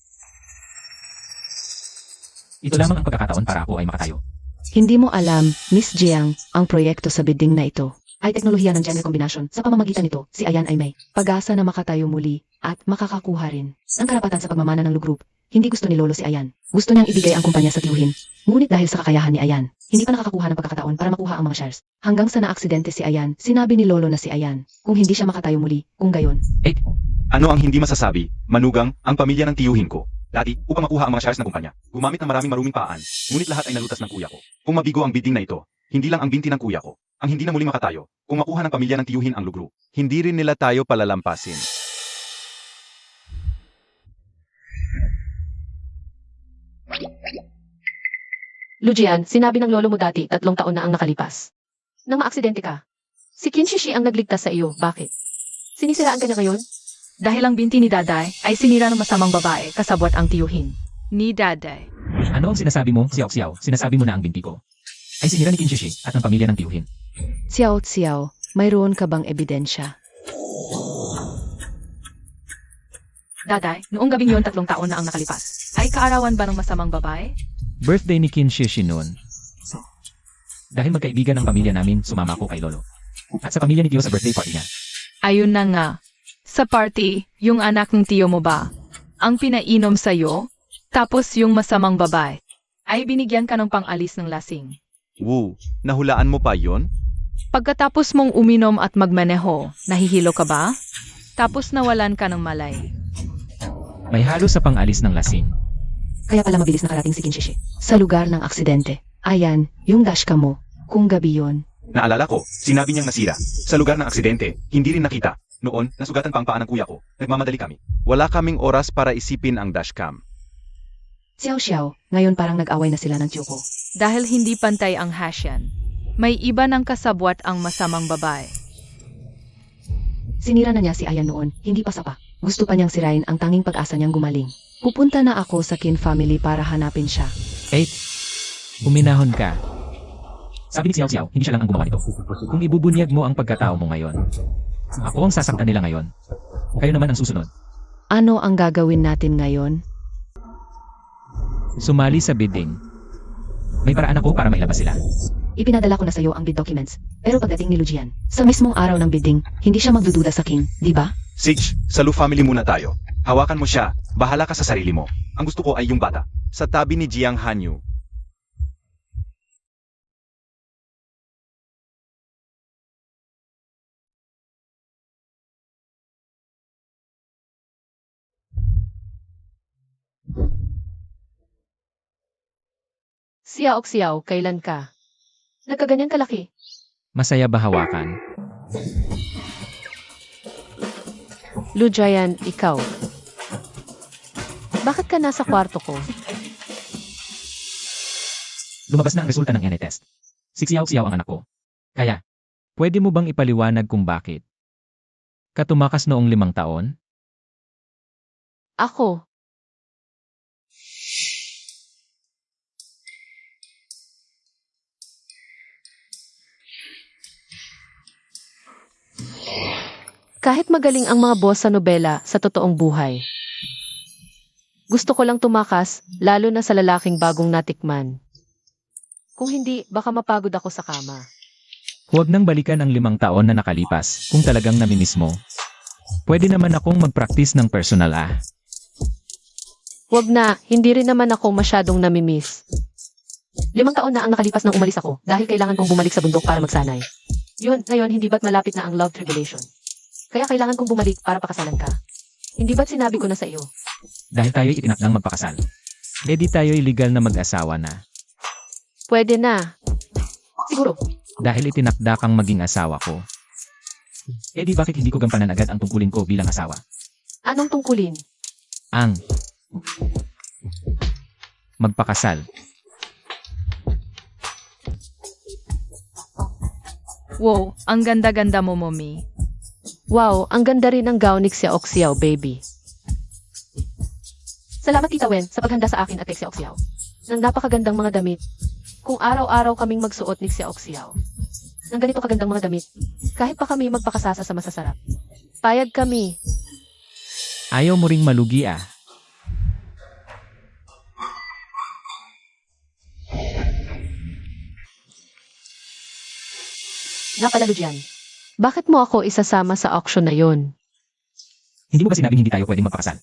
ito lamang ang pagkakataon para ako ay makatayo. Hindi mo alam, Miss Jiang, ang proyekto sa bidding na ito ay teknolohiya ng gender combination. Sa pamamagitan nito, si Ayan ay may pag-asa na makatayo muli at makakakuha rin ng karapatan sa pagmamana ng Lu Group. Hindi gusto ni Lolo si Ayan. Gusto niyang ibigay ang kumpanya sa tiyuhin. Ngunit dahil sa kakayahan ni Ayan, hindi pa nakakakuha ng pagkakataon para makuha ang mga shares. Hanggang sa naaksidente si Ayan, sinabi ni Lolo na si Ayan, kung hindi siya makatayo muli, kung gayon. Ano ang hindi masasabi? Manugang, ang pamilya ng tiyuhin ko. Dati, upang makuha ang mga shares ng kumpanya, gumamit ng maraming maruming paan. Ngunit lahat ay nalutas ng kuya ko. Kung mabigo ang bidding na ito, hindi lang ang binti ng kuya ko ang hindi na muling makatayo. Kung makuha ng pamilya ng tiyuhin ang Lu Group, hindi rin nila tayo palalampasin. Lujian, sinabi ng lolo mo dati 3 taon na ang nakalipas. Nang maaksidente ka. Si Kinshishi ang nagligtas sa iyo. Bakit? Sinisiraan ka niya ngayon? Dahil ang binti ni Daday ay sinira ng masamang babae kasabwat ang tiyuhin ni Daday. Ano ang sinasabi mo, Xiao Xiao? Sinasabi mo na ang binti ko ay sinira ni Kinshishi at ang pamilya ng tiyuhin. Xiao Xiao, mayroon ka bang ebidensya? Daday, noong gabing yon 3 taon na ang nakalipas. Ay kaarawan ba ng masamang babae? Birthday ni Kinshishi noon. Dahil magkaibigan ang pamilya namin, sumama ako kay Lolo. At sa pamilya ni Tio sa birthday party niya. Ayun na nga. Sa party, yung anak ng tiyo mo ba? Ang pinainom sa'yo? Tapos yung masamang babae? Ay binigyan ka ng pang-alis ng lasing. Woo, nahulaan mo pa yon? Pagkatapos mong uminom at magmaneho, nahihilo ka ba? Tapos nawalan ka ng malay. May halo sa pang-alis ng lasing. Kaya pala mabilis nakarating si Kinshishi. Sa lugar ng aksidente. Ayan, yung dashcam mo. Kung gabi yon. Naalala ko, sinabi niyang nasira. Sa lugar ng aksidente, hindi rin nakita. Noon, nasugatan pa ang paa ng kuya ko. Nagmamadali kami. Wala kaming oras para isipin ang dashcam. Xiao Xiao, ngayon parang nag-away na sila ng tiyo ko. Dahil hindi pantay ang hasyan, may iba ng kasabwat ang masamang babae. Sinira na niya si Ayan noon, hindi pa sapa. Gusto pa niyang sirain ang tanging pag-asa niyang gumaling. Pupunta na ako sa Kin family para hanapin siya. 8. Uminahon ka. Sabi ni Xiao Xiao, hindi siya lang ang gumawa nito. Kung ibubunyag mo ang pagkatao mo ngayon, ako ang sasaktan nila ngayon. Kayo naman ang susunod. Ano ang gagawin natin ngayon? Sumali sa bidding. May paraan ako para mailabas sila. Ipinadala ko na sa iyo ang bid documents. Pero pagdating ni Lujian, sa mismong araw ng bidding, hindi siya magdududa sa King, di ba? Sage, sa Lu family muna tayo. Hawakan mo siya. Bahala ka sa sarili mo. Ang gusto ko ay yung bata. Sa tabi ni Jiang Hanyu. Xiao Xiao, kailan ka? Nagkaganyan kalaki. Masaya ba hawakan? Lujian, ikaw. Bakit ka nasa kwarto ko? Lumabas na ang resulta ng NA test. Si Xiao Xiao ang anak ko. Kaya, pwede mo bang ipaliwanag kung bakit? Katumakas noong 5 taon? Ako. Kahit magaling ang mga boss sa nobela sa totoong buhay. Gusto ko lang tumakas, lalo na sa lalaking bagong natikman. Kung hindi, baka mapagod ako sa kama. Huwag nang balikan ang 5 taon na nakalipas kung talagang namimiss mo. Pwede naman akong mag-practice ng personal Huwag na, hindi rin naman ako masyadong namimiss. 5 taon na ang nakalipas nang umalis ako dahil kailangan kong bumalik sa bundok para magsanay. Yun, ngayon hindi ba't malapit na ang love tribulation? Kaya kailangan kong bumalik para pakasalan ka. Hindi ba't sinabi ko na sa iyo? Dahil tayo'y itinakdang magpakasal. E di tayo'y legal na mag-asawa na. Pwede na. Siguro. Dahil itinakda kang maging asawa ko. E di bakit hindi ko gampanan agad ang tungkulin ko bilang asawa? Anong tungkulin? Ang magpakasal. Wow, ang ganda-ganda mo, mommy. Wow, ang ganda rin ng gown ni Xiao Xiao, baby. Salamat Tita Wen sa paghanda sa akin at kay Xiao Xiao. Ng napakagandang mga damit. Kung araw-araw kaming magsuot ni Xiao Xiao. Ng ganito kagandang mga damit. Kahit pa kami magpakasasa sa masasarap. Payag kami. Ayaw mo ring malugi ah. Napalalo dyan. Bakit mo ako isasama sa auction na yon? Hindi mo ba sinabing hindi tayo pwedeng magpakasal?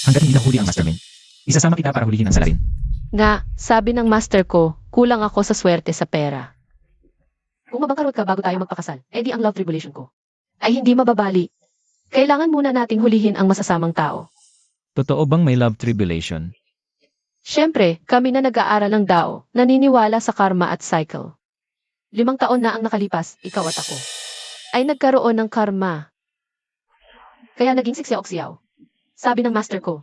Hanggat hindi nahuli ang mastermind. Isasama kita para hulihin ang salarin. Nga, sabi ng master ko, kulang ako sa swerte sa pera. Kung mabangkarot ka bago tayo magpakasal, edi ang love tribulation ko ay hindi mababali. Kailangan muna nating hulihin ang masasamang tao. Totoo bang may love tribulation? Siyempre, kami na nag-aaral ng Dao, naniniwala sa karma at cycle. 5 taon na ang nakalipas, ikaw at ako ay nagkaroon ng karma. Kaya naging si Xiao Xiao. Sabi ng master ko,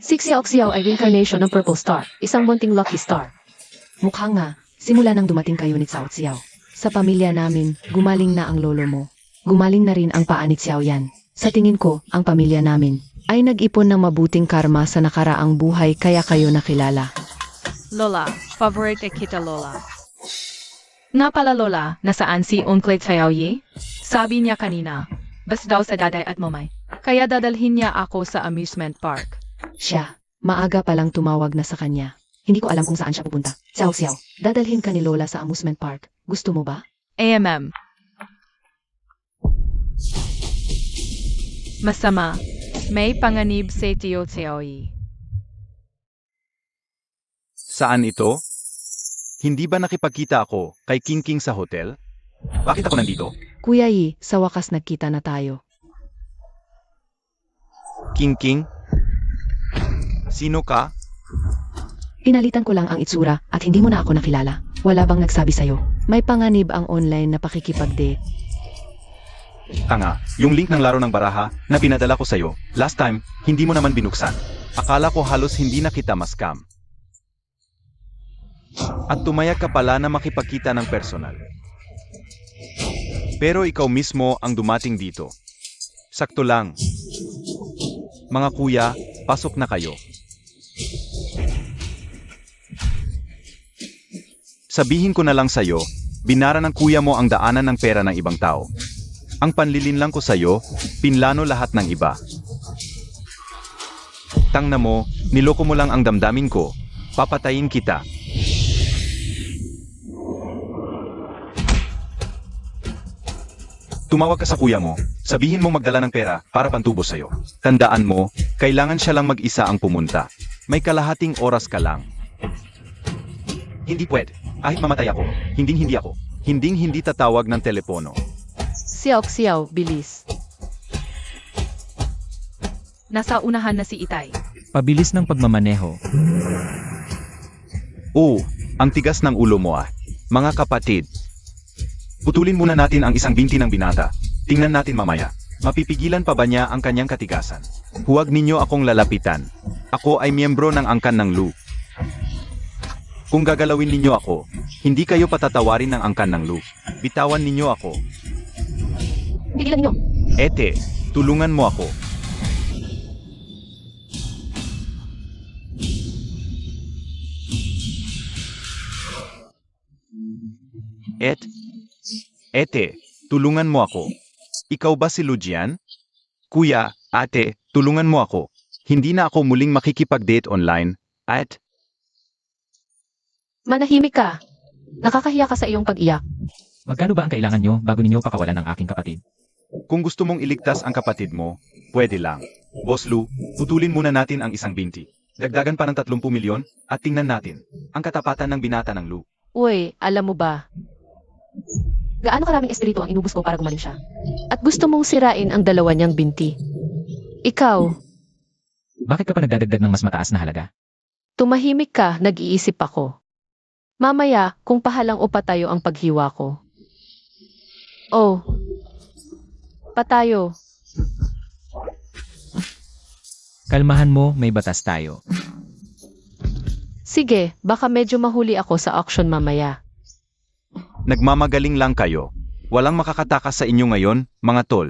Si Xiao ay reincarnation ng Purple Star, isang munting lucky star. Mukha nga, simula nang dumating kayo ni Cao Xiao. Sa pamilya namin, gumaling na ang lolo mo. Gumaling na rin ang paa ni Xiao Yan. Sa tingin ko, ang pamilya namin ay nag-ipon ng mabuting karma sa nakaraang buhay kaya kayo nakilala. Lola, favorite kita Lola. Nga pala Lola, nasaan si Uncle Xiaoyi? Sabi niya kanina, bas daw sa daday at mamay. Kaya dadalhin niya ako sa amusement park. Siya, maaga palang tumawag na sa kanya. Hindi ko alam kung saan siya pupunta. Xiao Xiao, dadalhin ka ni Lola sa amusement park. Gusto mo ba? AMM. Masama, may panganib si Tio Xiaoyi. Saan ito? Hindi ba nakipagkita ako kay King King sa hotel? Bakit ako nandito? Kuya Yi, sa wakas nagkita na tayo. King King? Sino ka? Pinalitan ko lang ang itsura at hindi mo na ako nakilala. Wala bang nagsabi sa'yo? May panganib ang online na pakikipag-date. Tanga, yung link ng laro ng baraha na pinadala ko sa'yo, last time, hindi mo naman binuksan. Akala ko halos hindi na kita ma-scam. At tumayag ka pala na makipagkita ng personal. Pero ikaw mismo ang dumating dito. Sakto lang. Mga kuya, pasok na kayo. Sabihin ko na lang sa'yo, binara ng kuya mo ang daanan ng pera ng ibang tao. Ang panlilinlang ko sa'yo, pinlano lahat ng iba. Tangna mo, niloko mo lang ang damdamin ko, papatayin kita. Tumawag ka sa kuya mo, sabihin mo magdala ng pera para pantubo sa'yo. Tandaan mo, kailangan siya lang mag-isa ang pumunta. May kalahating oras ka lang. Hindi pwede. Kahit mamatay ako, hinding-hindi ako. Hinding-hindi tatawag ng telepono. Xiao, bilis. Nasa unahan na si Itay. Pabilis ng pagmamaneho. Oo, ang tigas ng ulo mo ah. Mga kapatid. Putulin muna natin ang isang binti ng binata. Tingnan natin mamaya. Mapipigilan pa ba niya ang kanyang katigasan? Huwag ninyo akong lalapitan. Ako ay miyembro ng angkan ng Lu. Kung gagalawin ninyo ako, hindi kayo patatawarin ng angkan ng Lu. Bitawan ninyo ako. Tigilan niyo. Ete, tulungan mo ako. Ete, tulungan mo ako. Ikaw ba si Lujian? Kuya, ate, tulungan mo ako. Hindi na ako muling makikipag-date online, at Manahimik ka. Nakakahiya ka sa iyong pag-iyak. Magkano ba ang kailangan nyo bago ninyo pakawalan ng aking kapatid? kung gusto mong iligtas ang kapatid mo, pwede lang. Boss Lu, putulin muna natin ang isang binti. Dagdagan pa ng 30 milyon, at tingnan natin ang katapatan ng binata ng Lu. Uy, alam mo ba? Gaano karaming espiritu ang inubos ko para gumaling siya? At gusto mong sirain ang dalawa niyang binti. Ikaw, Bakit ka pa nagdadagdag ng mas mataas na halaga? tumahimik ka, nag-iisip ako. Mamaya, kung pahalang o patayo ang paghiwa ko. Oh, patayo. Kalmahan mo, may batas tayo. Sige, baka medyo mahuli ako sa auction mamaya. Nagmamagaling lang kayo. Walang makakatakas sa inyo ngayon, mga tol.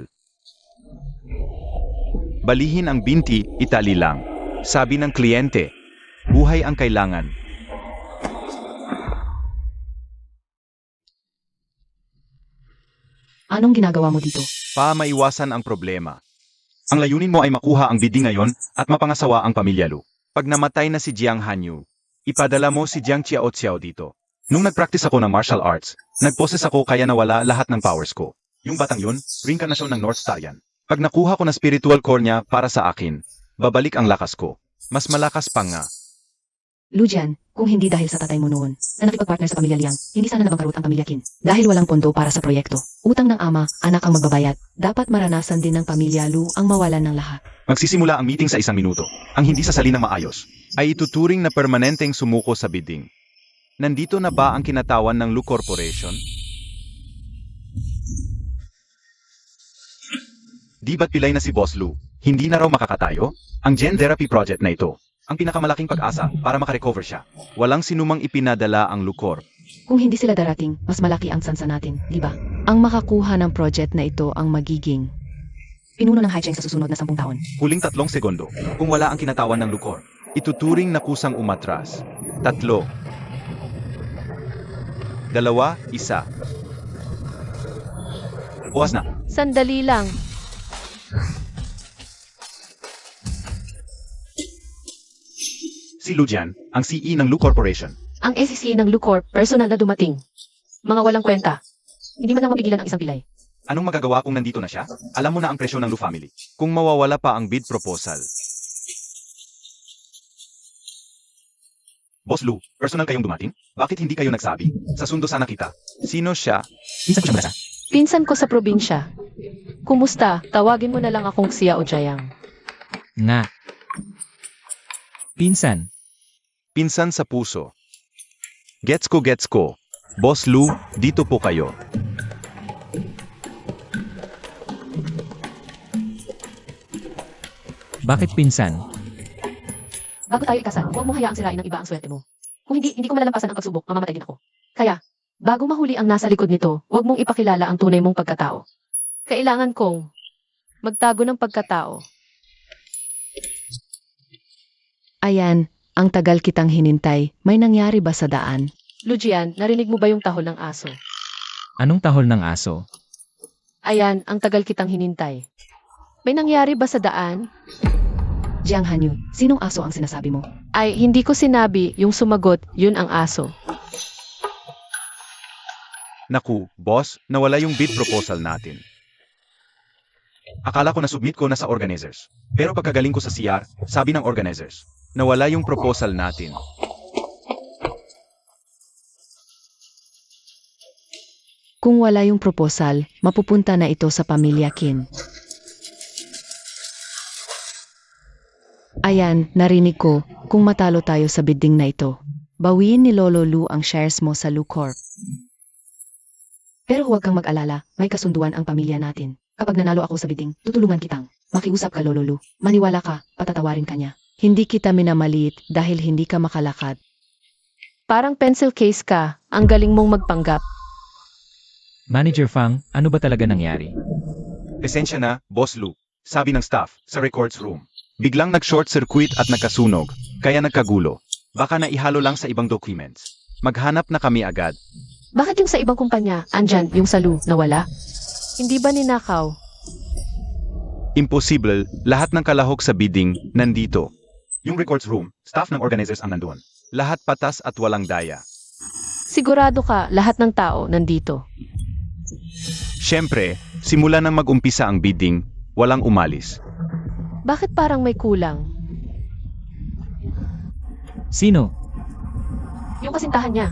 Balihin ang binti, itali lang. Sabi ng kliyente, buhay ang kailangan. Anong ginagawa mo dito? Para maiwasan ang problema. Ang layunin mo ay makuha ang bidding ngayon at mapangasawa ang pamilya Lu. Pag namatay na si Jiang Hanyu, ipadala mo si Jiang Xiao dito. Nung nag-practice ako ng martial arts, nag-poses ako kaya nawala lahat ng powers ko. Yung batang yun, reincarnation ng North Star yan. Pag nakuha ko na spiritual core niya para sa akin, babalik ang lakas ko. Mas malakas pa nga. Lujian, kung hindi dahil sa tatay mo noon, na nakipag-partner sa pamilya Liang, hindi sana nabangkarot ang pamilya Qin. Dahil walang pondo para sa proyekto. Utang ng ama, anak ang magbabayad. Dapat maranasan din ng pamilya Lu ang mawalan ng lahat. Magsisimula ang meeting sa 1 minuto. Ang hindi sasali ng maayos, ay ituturing na permanenteng sumuko sa bidding. Nandito na ba ang kinatawan ng Lu Corporation? Di ba't pilay na si Boss Lu? Hindi na raw makakatayo? Ang Gen Therapy Project na ito, ang pinakamalaking pag-asa para makarecover siya. Walang sinumang ipinadala ang Lucor. Kung hindi sila darating, mas malaki ang sansa natin, di ba? Ang makakuha ng project na ito ang magiging pinuno ng Haicheng sa susunod na 10 taon. Huling 3 segundo, kung wala ang kinatawan ng Lucor, ituturing na kusang umatras. 3, 2, 1. Bukas na. Sandali lang. Si Lujian, ang CE ng Lu Corporation. Ang SEC ng Lucor, personal na dumating. Mga walang kwenta. Hindi man lang mapigilan ang isang pilay. Anong magagawa kung nandito na siya? Alam mo na ang presyo ng Lu family. Kung mawawala pa ang bid proposal. Boss Lu, personal kayong dumating? Bakit hindi kayo nagsabi? Sa sundo sana kita. Sino siya? Pinsan ko siya malasa. Pinsan ko sa probinsya. Kumusta? Tawagin mo na lang akong Xiao Jiang. Nga. Pinsan. Pinsan sa puso. Gets ko. Boss Lu, dito po kayo. Bakit pinsan? Bago tayo ikasal, huwag mo hayaang sirain ng iba ang swerte mo. Kung hindi ko malalampasan ang pagsubok, mamamatay din ako. Kaya, bago mahuli ang nasa likod nito, huwag mong ipakilala ang tunay mong pagkatao. Kailangan kong magtago ng pagkatao. Ayan, ang tagal kitang hinintay. May nangyari ba sa daan? Lujian, narinig mo ba yung tahol ng aso? Anong tahol ng aso? Ayan, ang tagal kitang hinintay. May nangyari ba sa daan? Jiang Hanyu, sinong aso ang sinasabi mo? Ay, hindi ko sinabi, yung sumagot, yun ang aso. Naku, boss, nawala yung bid proposal natin. Akala ko na-submit ko na sa organizers. Pero pagkagaling ko sa CR, sabi ng organizers, nawala yung proposal natin. Kung wala yung proposal, mapupunta na ito sa pamilya Qin. Ayan, narinig ko, kung matalo tayo sa bidding na ito, bawiin ni Lolo Lu ang shares mo sa Lu Corp. Pero huwag kang mag-alala, may kasunduan ang pamilya natin. Kapag nanalo ako sa bidding, tutulungan kitang. Makiusap ka, Lolo Lu. Maniwala ka, patatawarin ka niya. Hindi kita minamaliit dahil hindi ka makalakad. Parang pencil case ka, ang galing mong magpanggap. Manager Fang, ano ba talaga nangyari? Esensya na, Boss Lu, sabi ng staff sa records room. Biglang nag-short circuit at nagkasunog, kaya nagkagulo. Baka naihalo lang sa ibang documents. Maghanap na kami agad. Bakit yung sa ibang kumpanya, andyan, yung sa Lu, nawala? Hindi ba ninakaw? Impossible, lahat ng kalahok sa bidding, nandito. Yung records room, staff ng organizers ang nandoon. Lahat patas at walang daya. Sigurado ka, lahat ng tao nandito. Siyempre, simula nang mag-umpisa ang bidding, walang umalis. Bakit parang may kulang? Sino? Yung kasintahan niya.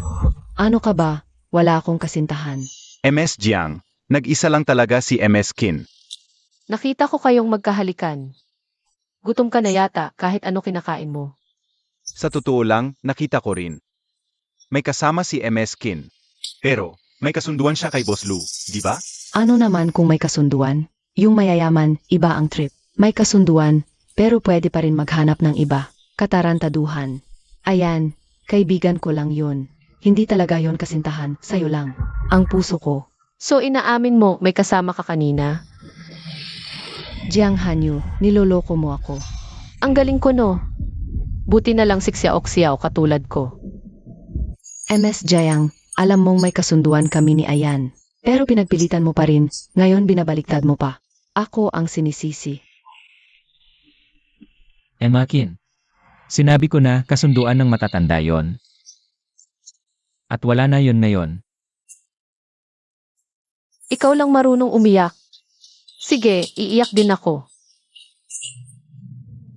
Ano ka ba? Wala akong kasintahan. MS Jiang, nag-isa lang talaga si MS Qin. Nakita ko kayong magkahalikan. Gutom ka na yata kahit ano kinakain mo. Sa totoo lang, nakita ko rin. May kasama si MS Qin. Pero, may kasunduan siya kay Boss Lu, di ba? Ano naman kung may kasunduan? Yung mayayaman, iba ang trip. May kasunduan, pero pwede pa rin maghanap ng iba. Katarantaduhan. Ayan, kaibigan ko lang yun. Hindi talaga yon kasintahan, sa'yo lang. Ang puso ko. So inaamin mo may kasama ka kanina? Jiang Hanyu, niloloko mo ako. Ang galing ko no. Buti na lang si Xiao katulad ko. MS Jiang, alam mong may kasunduan kami ni Ayan. Pero pinagpilitan mo pa rin, ngayon binabaliktad mo pa. Ako ang sinisisi. Emakin. Sinabi ko na kasunduan ng matatanda yon. At wala na yon ngayon. Ikaw lang marunong umiyak. Sige, iiyak din ako.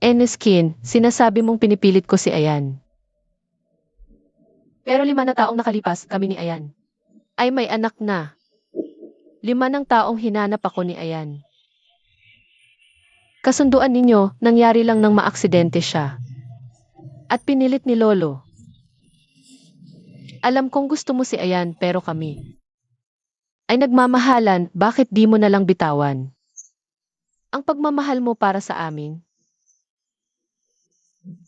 Eneskin, sinasabi mong pinipilit ko si Ayan. Pero 5 na taong nakalipas kami ni Ayan. Ay may anak na. 5 ng taong hinanap ako ni Ayan. Kasunduan ninyo, nangyari lang nang maaksidente siya. At pinilit ni Lolo. Alam kong gusto mo si Ayan pero kami ay nagmamahalan, bakit di mo na lang bitawan? Ang pagmamahal mo para sa amin.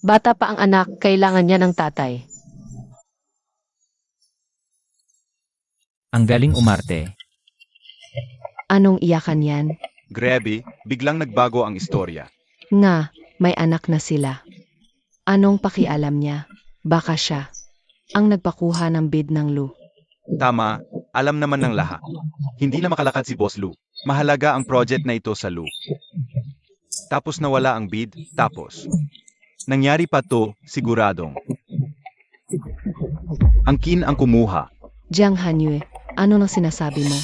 Bata pa ang anak, kailangan niya ng tatay. Ang galing umarte. Anong iyakan yan? Grabe, biglang nagbago ang istorya. Nga, may anak na sila. Anong pakialam niya? Baka siya ang nagpakuha ng bid ng Lu. Tama, alam naman ng lahat. Hindi na makalakad si Boss Lu. Mahalaga ang project na ito sa Lu. Tapos nawala ang bid, tapos. Nangyari pa to, siguradong. Ang Kin ang kumuha. Jiang Hanyue, ano nang sinasabi mo?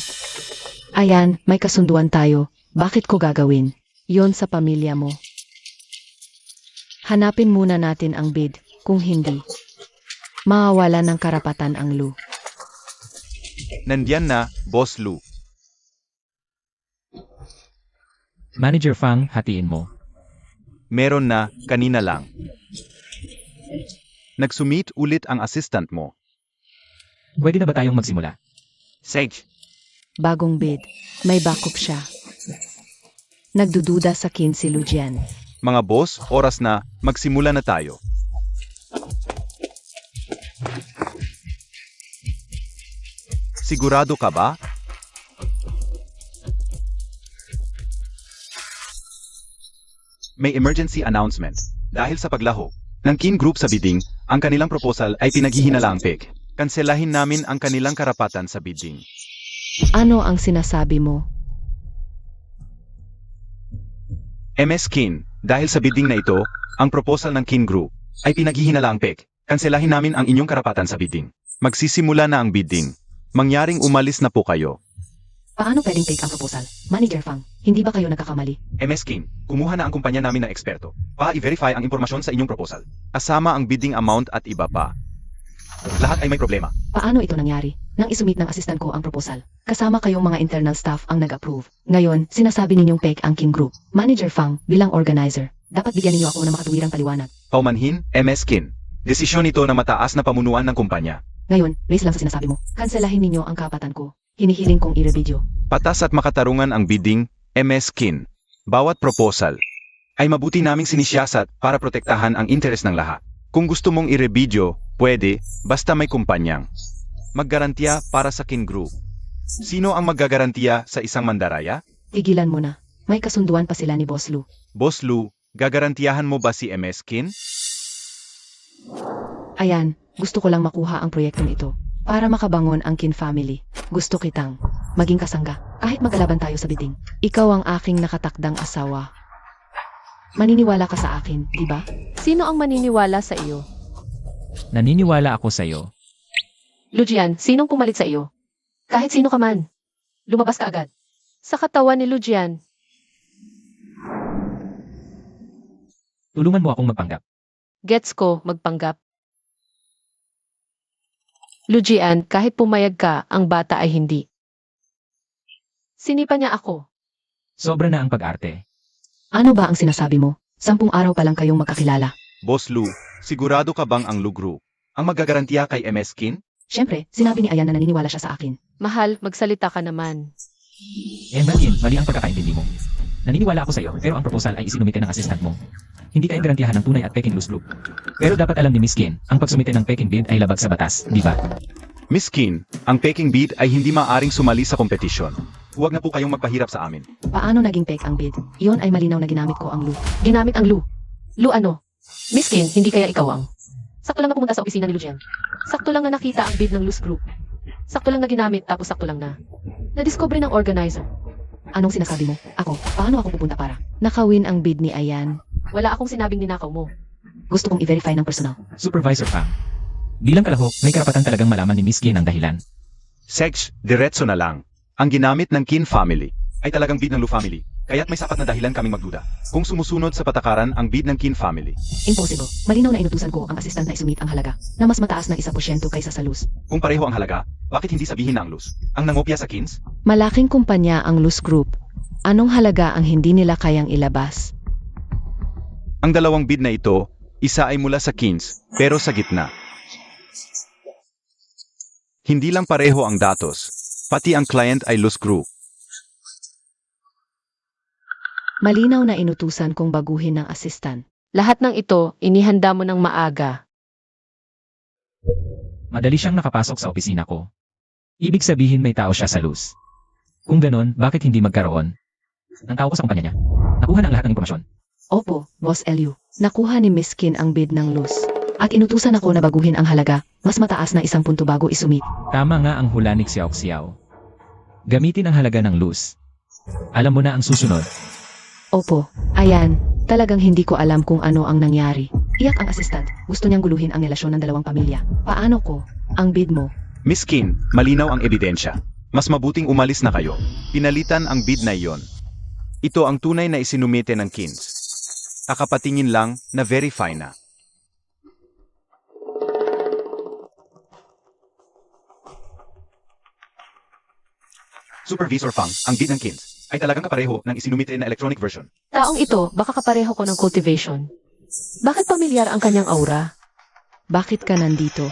Ayan, may kasunduan tayo. Bakit ko gagawin? Yon sa pamilya mo. Hanapin muna natin ang bid. Kung hindi, mawawala ng karapatan ang Lu. Nandiyan na, Boss Lu. Manager Fang, hatiin mo. Meron na, kanina lang. Nagsumit ulit ang assistant mo. Pwede na ba tayong magsimula? Sage, Bagong bid, may backup siya. Nagdududa sa kin si Lu Jian. mga boss, oras na, magsimula na tayo. Sigurado ka ba? May emergency announcement. Dahil sa paglaho ng Kin Group sa bidding, ang kanilang proposal ay pinaghihinalampig. Kanselahin namin ang kanilang karapatan sa bidding. Ano ang sinasabi mo? MS Kin, dahil sa bidding na ito, ang proposal ng Kin Group ay pinaghihinalampig. Kanselahin namin ang inyong karapatan sa bidding. Magsisimula na ang bidding. Mangyaring umalis na po kayo. Paano pwedeng fake ang proposal? Manager Fang, hindi ba kayo nagkakamali? MS Kin, kumuha na ang kumpanya namin ng eksperto. Pa-i-verify ang impormasyon sa inyong proposal. Kasama ang bidding amount at iba pa. Lahat ay may problema. Paano ito nangyari? Nang isumit ng assistant ko ang proposal. Kasama kayong mga internal staff ang nag-approve. Ngayon, sinasabi ninyong fake ang King Group. Manager Fang, bilang organizer, dapat bigyan ninyo ako ng makatuwirang paliwanag. Paumanhin, MS Kin. Desisyon ito na mataas na pamunuan ng kumpanya. Ngayon, base lang sa sinasabi mo, kanselahin ninyo ang kapatan ko. Hinihiling kong i-review. Patas at makatarungan ang bidding, MS Kin. Bawat proposal ay mabuti naming sinisiyasat para protektahan ang interes ng lahat. Kung gusto mong i-review, pwede, basta may kumpanyang maggarantiya para sa Kin Group. Sino ang maggagarantiya sa isang mandaraya? Tigilan mo na. May kasunduan pa sila ni Boss Lu. Boss Lu, gagarantiyahan mo ba si MS Kin? Ayan, gusto ko lang makuha ang proyektong ito. Para makabangon ang Kin family. Gusto kitang maging kasangga. Kahit magkalaban tayo sa bidding. Ikaw ang aking nakatakdang asawa. Maniniwala ka sa akin, di ba? Sino ang maniniwala sa iyo? Naniniwala ako sa'yo. Lujian, sinong pumalit sa iyo? Kahit sino ka man. Lumabas ka agad. Sa katawan ni Lujian, Tulungan mo akong magpanggap. gets ko magpanggap. Lujian, kahit pumayag ka, ang bata ay hindi. Sinipa niya ako. Sobra na ang pag-arte. Ano ba ang sinasabi mo? 10 araw pa lang kayong magkakilala. Boss Lu, sigurado ka bang ang Lu Group ang maggagarantiya kay MS Kin? Siyempre, sinabi ni Ayan na naniniwala siya sa akin. Mahal, magsalita ka naman. Malin, mali ang pagkakaintindi mo. Naniniwala ako sa'yo, pero ang proposal ay isinumite ng assistant mo. Hindi kayo garantiyahan ng tunay at peking loose group. Pero dapat alam ni Miss Kin, ang pagsumite ng peking bid ay labag sa batas, di ba? Miss Kin, ang peking bid ay hindi maaring sumali sa kompetisyon. Huwag na po kayong magpahirap sa amin. Paano naging fake ang bid? Iyon ay malinaw na ginamit ko ang Lu. Ginamit ang Lu. Lu ano? Miss Kin, hindi kaya ikaw ang? Sakto lang na pumunta sa opisina ni Lujian. Sakto lang na nakita ang bid ng loose group. Sakto lang na ginamit tapos sakto lang na nadiscover ng organizer. Anong sinasabi mo? Ako, paano ako pupunta para? Nakawin ang bid ni Ayan. Wala akong sinabing ninakaw mo. Gusto kong i-verify ng personal. Supervisor Fang. Bilang kalahok, may karapatan talagang malaman ni Miss Kin ang dahilan. Sex, diretso na lang. Ang ginamit ng Kin family ay talagang bid ng Lu family. Kaya't may sapat na dahilan kaming magduda. Kung sumusunod sa patakaran ang bid ng Kin family. Impossible. Malinaw na inutusan ko ang assistant na isumit ang halaga na mas mataas na 1% kaysa sa loose. Kung pareho ang halaga, bakit hindi sabihin na ang Luz ang nangopya sa Kins? Malaking kumpanya ang Luz Group. Anong halaga ang hindi nila kayang ilabas? Ang dalawang bid na ito, isa ay mula sa Kins, pero sa gitna. Hindi lang pareho ang datos, pati ang client ay Luz Group. Malinaw na inutusan kong baguhin ng asistan. Lahat ng ito, inihanda mo ng maaga. Madali siyang nakapasok sa opisina ko. Ibig sabihin may tao siya sa Luz. Kung ganon, bakit hindi magkaroon ng tao ko sa kumpanya niya? Nakuha na ang lahat ng impormasyon. Opo, Boss Elio. Nakuha ni Miss Kin ang bid ng Luz. At inutusan ako na baguhin ang halaga, mas mataas na 1 punto bago isumit. Tama nga ang hula ni Xiao Xiao. Gamitin ang halaga ng Luz. Alam mo na ang susunod. Opo, ayan, talagang hindi ko alam kung ano ang nangyari. Iyak ang assistant, gusto niyang guluhin ang relasyon ng dalawang pamilya. Paano ko? Ang bid mo. Miss Kin, malinaw ang ebidensya. Mas mabuting umalis na kayo. Pinalitan ang bid na iyon. Ito ang tunay na isinumite ng Kins. Kakapatingin lang na verify na. Supervisor Fang, ang bid ng Kins ay talagang kapareho ng isinumite na electronic version. Taong ito, baka kapareho ko ng cultivation. Bakit pamilyar ang kanyang aura? Bakit ka nandito?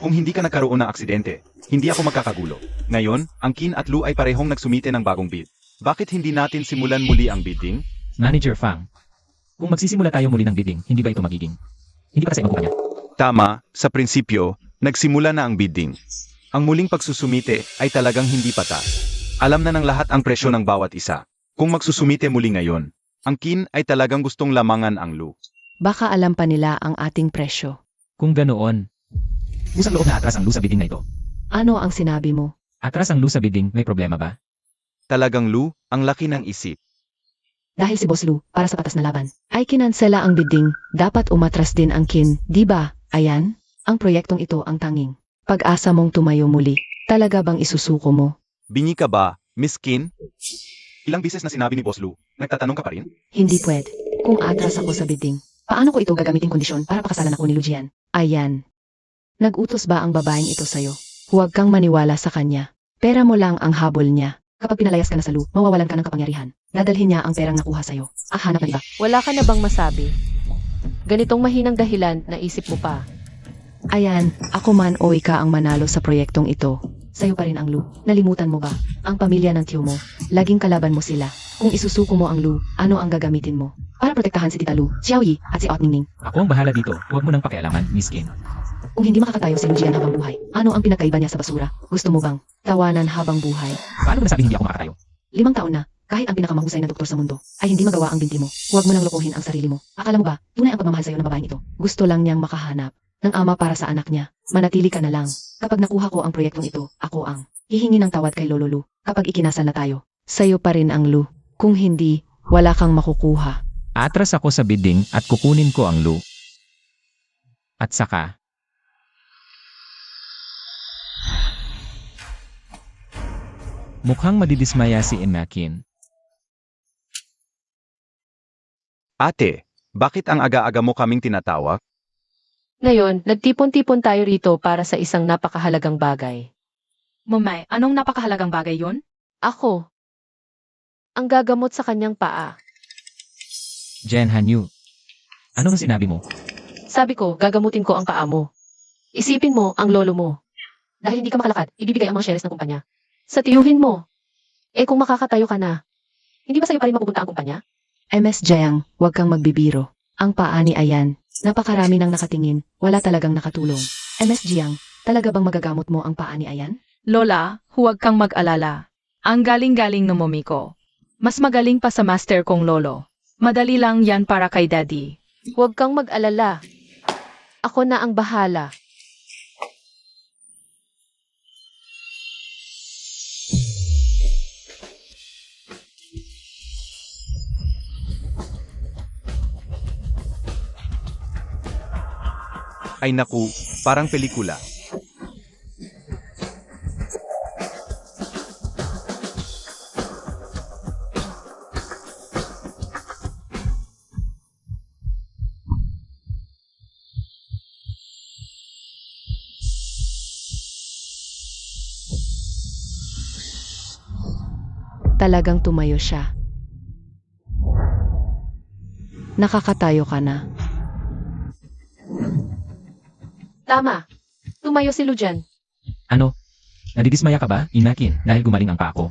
Kung hindi ka nagkaroon ng aksidente, hindi ako magkakagulo. Ngayon, ang Kin at Lu ay parehong nagsumite ng bagong bid. Bakit hindi natin simulan muli ang bidding? Manager Fang, kung magsisimula tayo muli ng bidding, hindi ba ito magiging? Hindi para sa ibang kumpanya. Tama, sa prinsipyo, nagsimula na ang bidding. Ang muling pagsusumite ay talagang hindi patas. Alam na ng lahat ang presyo ng bawat isa. Kung magsusumite muli ngayon, ang Kin ay talagang gustong lamangan ang Lu. Baka alam pa nila ang ating presyo. Kung ganoon, usang loob na atras ang Luz sa bidding na ito. Ano ang sinabi mo? Atras ang Luz sa bidding, may problema ba? Talagang Lu, ang laki ng isip. Dahil si Boss Lu, para sa patas na laban, ay kinansela ang bidding, dapat umatras din ang Kin, di ba? Ayan, ang proyektong ito ang tanging pag-asa mong tumayo muli. Talaga bang isusuko mo? Bingi ka ba, Miss Kin? Ilang bises na sinabi ni Boss Lu, nagtatanong ka pa rin? Hindi pwede. Kung atras ako sa bidding, paano ko ito gagamitin kondisyon para pakasalan ako ni Lujian? Ayan. Nag-utos ba ang babaeng ito sa'yo? Huwag kang maniwala sa kanya. Pera mo lang ang habol niya. Kapag pinalayas ka na sa Lu, mawawalan ka ng kapangyarihan. Dadalhin niya ang perang nakuha sa'yo. Hanap na iba. Wala ka na bang masabi? Ganitong mahinang dahilan, naisip mo pa. Ayan, ako man o ika ang manalo sa proyektong ito. Sa'yo pa rin ang Lu. Nalimutan mo ba? Ang pamilya ng tiyo mo. Laging kalaban mo sila. Kung isusuko mo ang Lu, ano ang gagamitin mo? Para protektahan si Tita Lu, Xiao Yi, at si Ot Ningning. Ako ang bahala dito, huwag mo nang pakialaman, Miss Kin. Kung hindi makakatayo si Lujian habang buhay, ano ang pinagkaiba niya sa basura? Gusto mo bang tawanan habang buhay? Paano mo nasabi hindi ako makatayo? 5 taon na, kahit ang pinakamahusay na doktor sa mundo, ay hindi magawa ang binti mo. Huwag mo nang lokohin ang sarili mo. Akala mo ba, tunay ang pagmamahal sa'yo ng babaeng ito? Gusto lang niyang makahanap ng ama para sa anak niya. Manatili ka na lang. Kapag nakuha ko ang proyektong ito, ako ang hihingi ng tawad kay Lolo Lu. Kapag ikinasal na tayo, sa'yo pa rin ang Lu. Kung hindi, wala kang makukuha. Atras ako sa bidding at kukunin ko ang Lu. At saka, mukhang madidismaya si Imakin. Ate, bakit ang aga-aga mo kaming tinatawag? Ngayon, nagtipon-tipon tayo rito para sa isang napakahalagang bagay. Mamay, anong napakahalagang bagay yon? Ako, ang gagamot sa kanyang paa. Jen Hanyu, ano ang sinabi mo? Sabi ko, gagamutin ko ang paa mo. Isipin mo ang lolo mo. Dahil hindi ka makalakad, ibibigay ang mga shares ng kumpanya. Sa tiyuhin mo. Kung makakatayo ka na, hindi ba sa'yo pa rin mapupunta ang kumpanya? MS Jayang, huwag kang magbibiro. Ang paa ni Ayan, napakarami nang nakatingin, wala talagang nakatulong. MS Jiang, talaga bang magagamot mo ang paa ni Ayan? Lola, huwag kang mag-alala. Ang galing-galing ng mommy ko. Mas magaling pa sa master kong lolo. Madali lang yan para kay daddy. Huwag kang mag-alala. Ako na ang bahala. Ay naku, parang pelikula. Talagang tumayo siya. Nakakatayo ka na. Tama. Tumayo si Lujan. Ano? Nadidismaya ka ba, Imakin, dahil gumaling ang paa ko?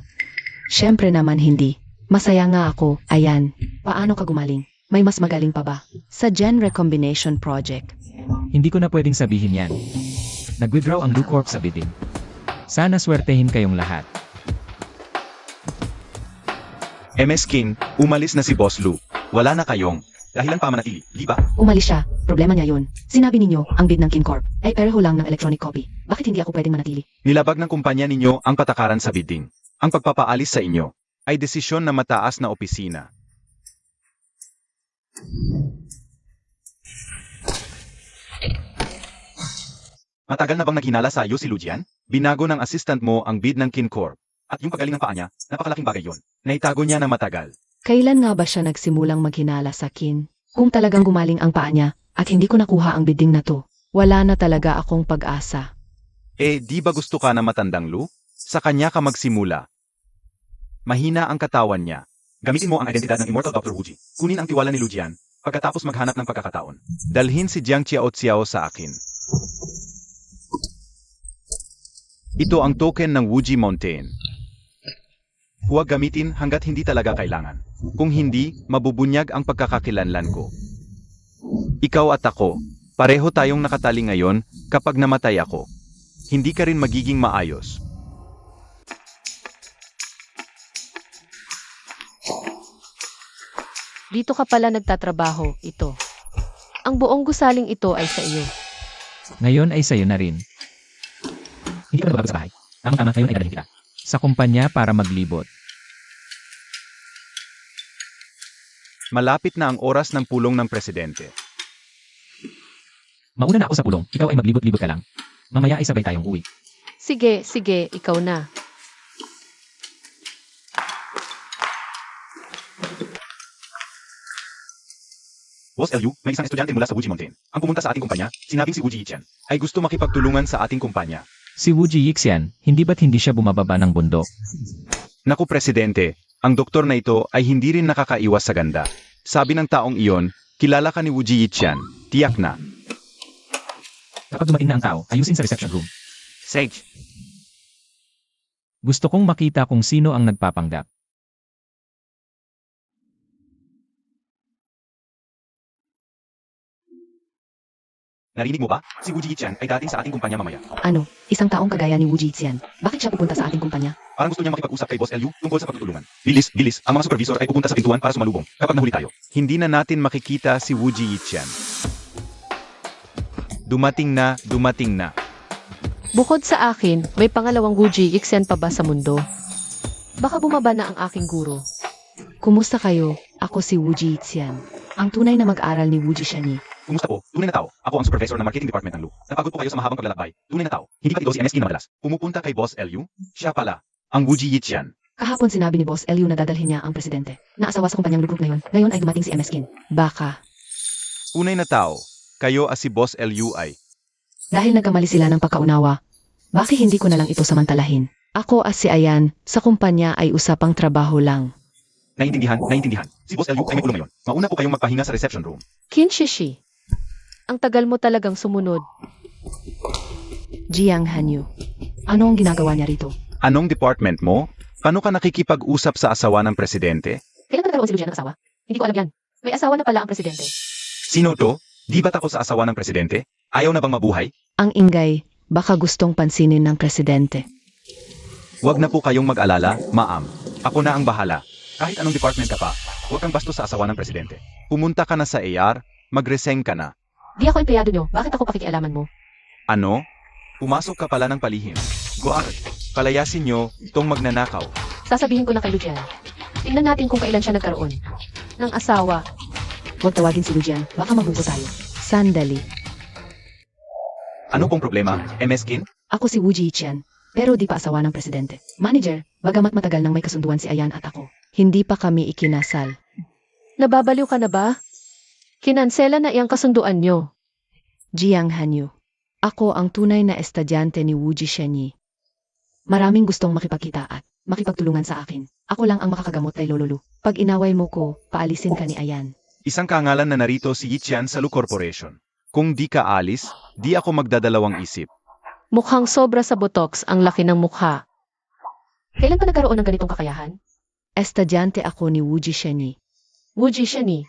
Siyempre naman hindi. Masaya nga ako, ayan. Paano ka gumaling? May mas magaling pa ba? Sa Gen Recombination Project. Hindi ko na pwedeng sabihin yan. Nag-withdraw ang Blue Corp sa bidding. Sana swertehin kayong lahat. MS King, umalis na si Boss Lou. Wala na kayong dahilan pa manatili, di ba? Umalis siya. Problema niya yun. Sinabi ninyo, ang bid ng KinCorp ay pareho lang ng electronic copy. Bakit hindi ako pwedeng manatili? Nilabag ng kumpanya ninyo ang patakaran sa bidding. Ang pagpapaalis sa inyo ay desisyon na mataas na opisina. Matagal na bang naghinala sa iyo si Lujian? Binago ng assistant mo ang bid ng KinCorp. At yung pagaling ng paa niya, napakalaking bagay yon. Naitago niya na matagal. Kailan nga ba siya nagsimulang maghinala sa Kin? Kung talagang gumaling ang paa niya at hindi ko nakuha ang bidding na to, wala na talaga akong pag-asa. Di ba gusto ka na matandang Lu? Sa kanya ka magsimula. Mahina ang katawan niya. Gamitin mo ang identidad ng Immortal Dr. Wuji. Kunin ang tiwala ni Lujian, pagkatapos maghanap ng pagkakataon. Dalhin si Jiang Xiao sa akin. Ito ang token ng Wuji Mountain. Huwag gamitin hanggat hindi talaga kailangan. Kung hindi, mabubunyag ang pagkakakilanlan ko. Ikaw at ako, pareho tayong nakatali ngayon kapag namatay ako. Hindi ka rin magiging maayos. Dito ka pala nagtatrabaho, ito. Ang buong gusaling ito ay sa iyo. Ngayon ay sayo na rin. Hindi ka na babago sa bahay. Tama-tama, ngayon ay dadalhin kita sa kumpanya para maglibot. Malapit na ang oras ng pulong ng presidente. Mauna na ako sa pulong, ikaw ay maglibot-libot ka lang. Mamaya ay sabay tayong uwi. Sige, ikaw na. Boss Liu, may isang estudyante mula sa Wuji Mountain. Ang pumunta sa ating kumpanya, sinabing si Wuji Yiqian, ay gusto makipagtulungan sa ating kumpanya. Si Wuji Yixian, hindi ba't hindi siya bumababa ng bundok? Naku presidente, ang doktor na ito ay hindi rin nakakaiwas sa ganda. Sabi ng taong iyon, kilala ka ni Wuji Yiqian, tiyak na. Kapag dumating na ang tao, ayusin sa reception room. Sage, Gusto kong makita kung sino ang nagpapanggap. narinig mo ba? Si Wuji Yiqian ay dating sa ating kumpanya mamaya. Ano, isang taong kagaya ni Wu Jixian. Bakit siya pupunta sa ating kumpanya? Parang gusto niya makipag-usap kay Boss Liu tungkol sa pagtutulungan. Bilis, ang mga supervisor ay pupunta sa pintuan para sumalubong kapag nahuli tayo. Hindi na natin makikita si Wuji Yiqian. Dumating na. Bukod sa akin, may pangalawang Wuji Yixian pa ba sa mundo? Baka bumaba na ang aking guro. Kumusta kayo? Ako si Wu Jixian. Ang tunay na mag-aral ni Wu Jixian. Kumusta po? Tunay na tao. Ako ang supervisor ng marketing department ng Lu. Napagod po kayo sa mahabang paglalakbay. Tunay na tao. Hindi pa ito si MSK na madalas. Pumupunta kay Boss Liu? Siya pala, ang Wuji Yiqian. Kahapon sinabi ni Boss Liu na dadalhin niya ang presidente. Naasawa sa kumpanyang Lu Group ngayon. Ngayon ay dumating si MSK. Baka. Tunay na tao. Kayo as si Boss Liu ay. Dahil nagkamali sila ng pagkaunawa, bakit hindi ko na lang ito samantalahin? Ako as si Ayan, sa kumpanya ay usapang trabaho lang. Naintindihan. Si Boss Liu ay may ulo ngayon. Mauna po kayong magpahinga sa reception room. Kinshishi. Ang tagal mo talagang sumunod. Jiang Hanyu. Ano ang ginagawa niya rito? Anong department mo? Paano ka nakikipag-usap sa asawa ng presidente? Kailan nagkaroon si Lucian ng asawa? Hindi ko alam yan. May asawa na pala ang presidente. Sino to? Di ba takot sa asawa ng presidente? Ayaw na bang mabuhay? Ang ingay, baka gustong pansinin ng presidente. Huwag na po kayong mag-alala, ma'am. Ako na ang bahala. Kahit anong department ka pa, huwag kang bastos sa asawa ng presidente. Pumunta ka na sa AR, mag-resign ka na. Di ako empleyado nyo. Bakit ako pakikialaman mo? Ano? Pumasok ka pala ng palihim. Guard, palayasin nyo tong magnanakaw. Sasabihin ko na kay Lucian. Tingnan natin kung kailan siya nagkaroon ng asawa. Huwag tawagin si Lucian, baka mabuko tayo. Sandali. Ano pong problema, MS Kin? Ako si Wu Jixian, pero di pa asawa ng presidente. Manager, bagamat matagal nang may kasunduan si Ayan at ako, hindi pa kami ikinasal. Nababaliw ka na ba? Kinansela na iyang kasunduan nyo. Jiang Hanyu. Ako ang tunay na estudyante ni Wu Jixian. Maraming gustong makipagkita at makipagtulungan sa akin. Ako lang ang makakagamot kay Lolo Lu. Pag inaway mo ko, paalisin ka ni Ayan. Isang kangalan na narito si Yiqian sa Lu Corporation. Kung di ka alis, di ako magdadalawang isip. Mukhang sobra sa botox ang laki ng mukha. Kailan pa nagkaroon ng ganitong kakayahan? Estudyante ako ni Wuji Shenyi. Wuji Sheni.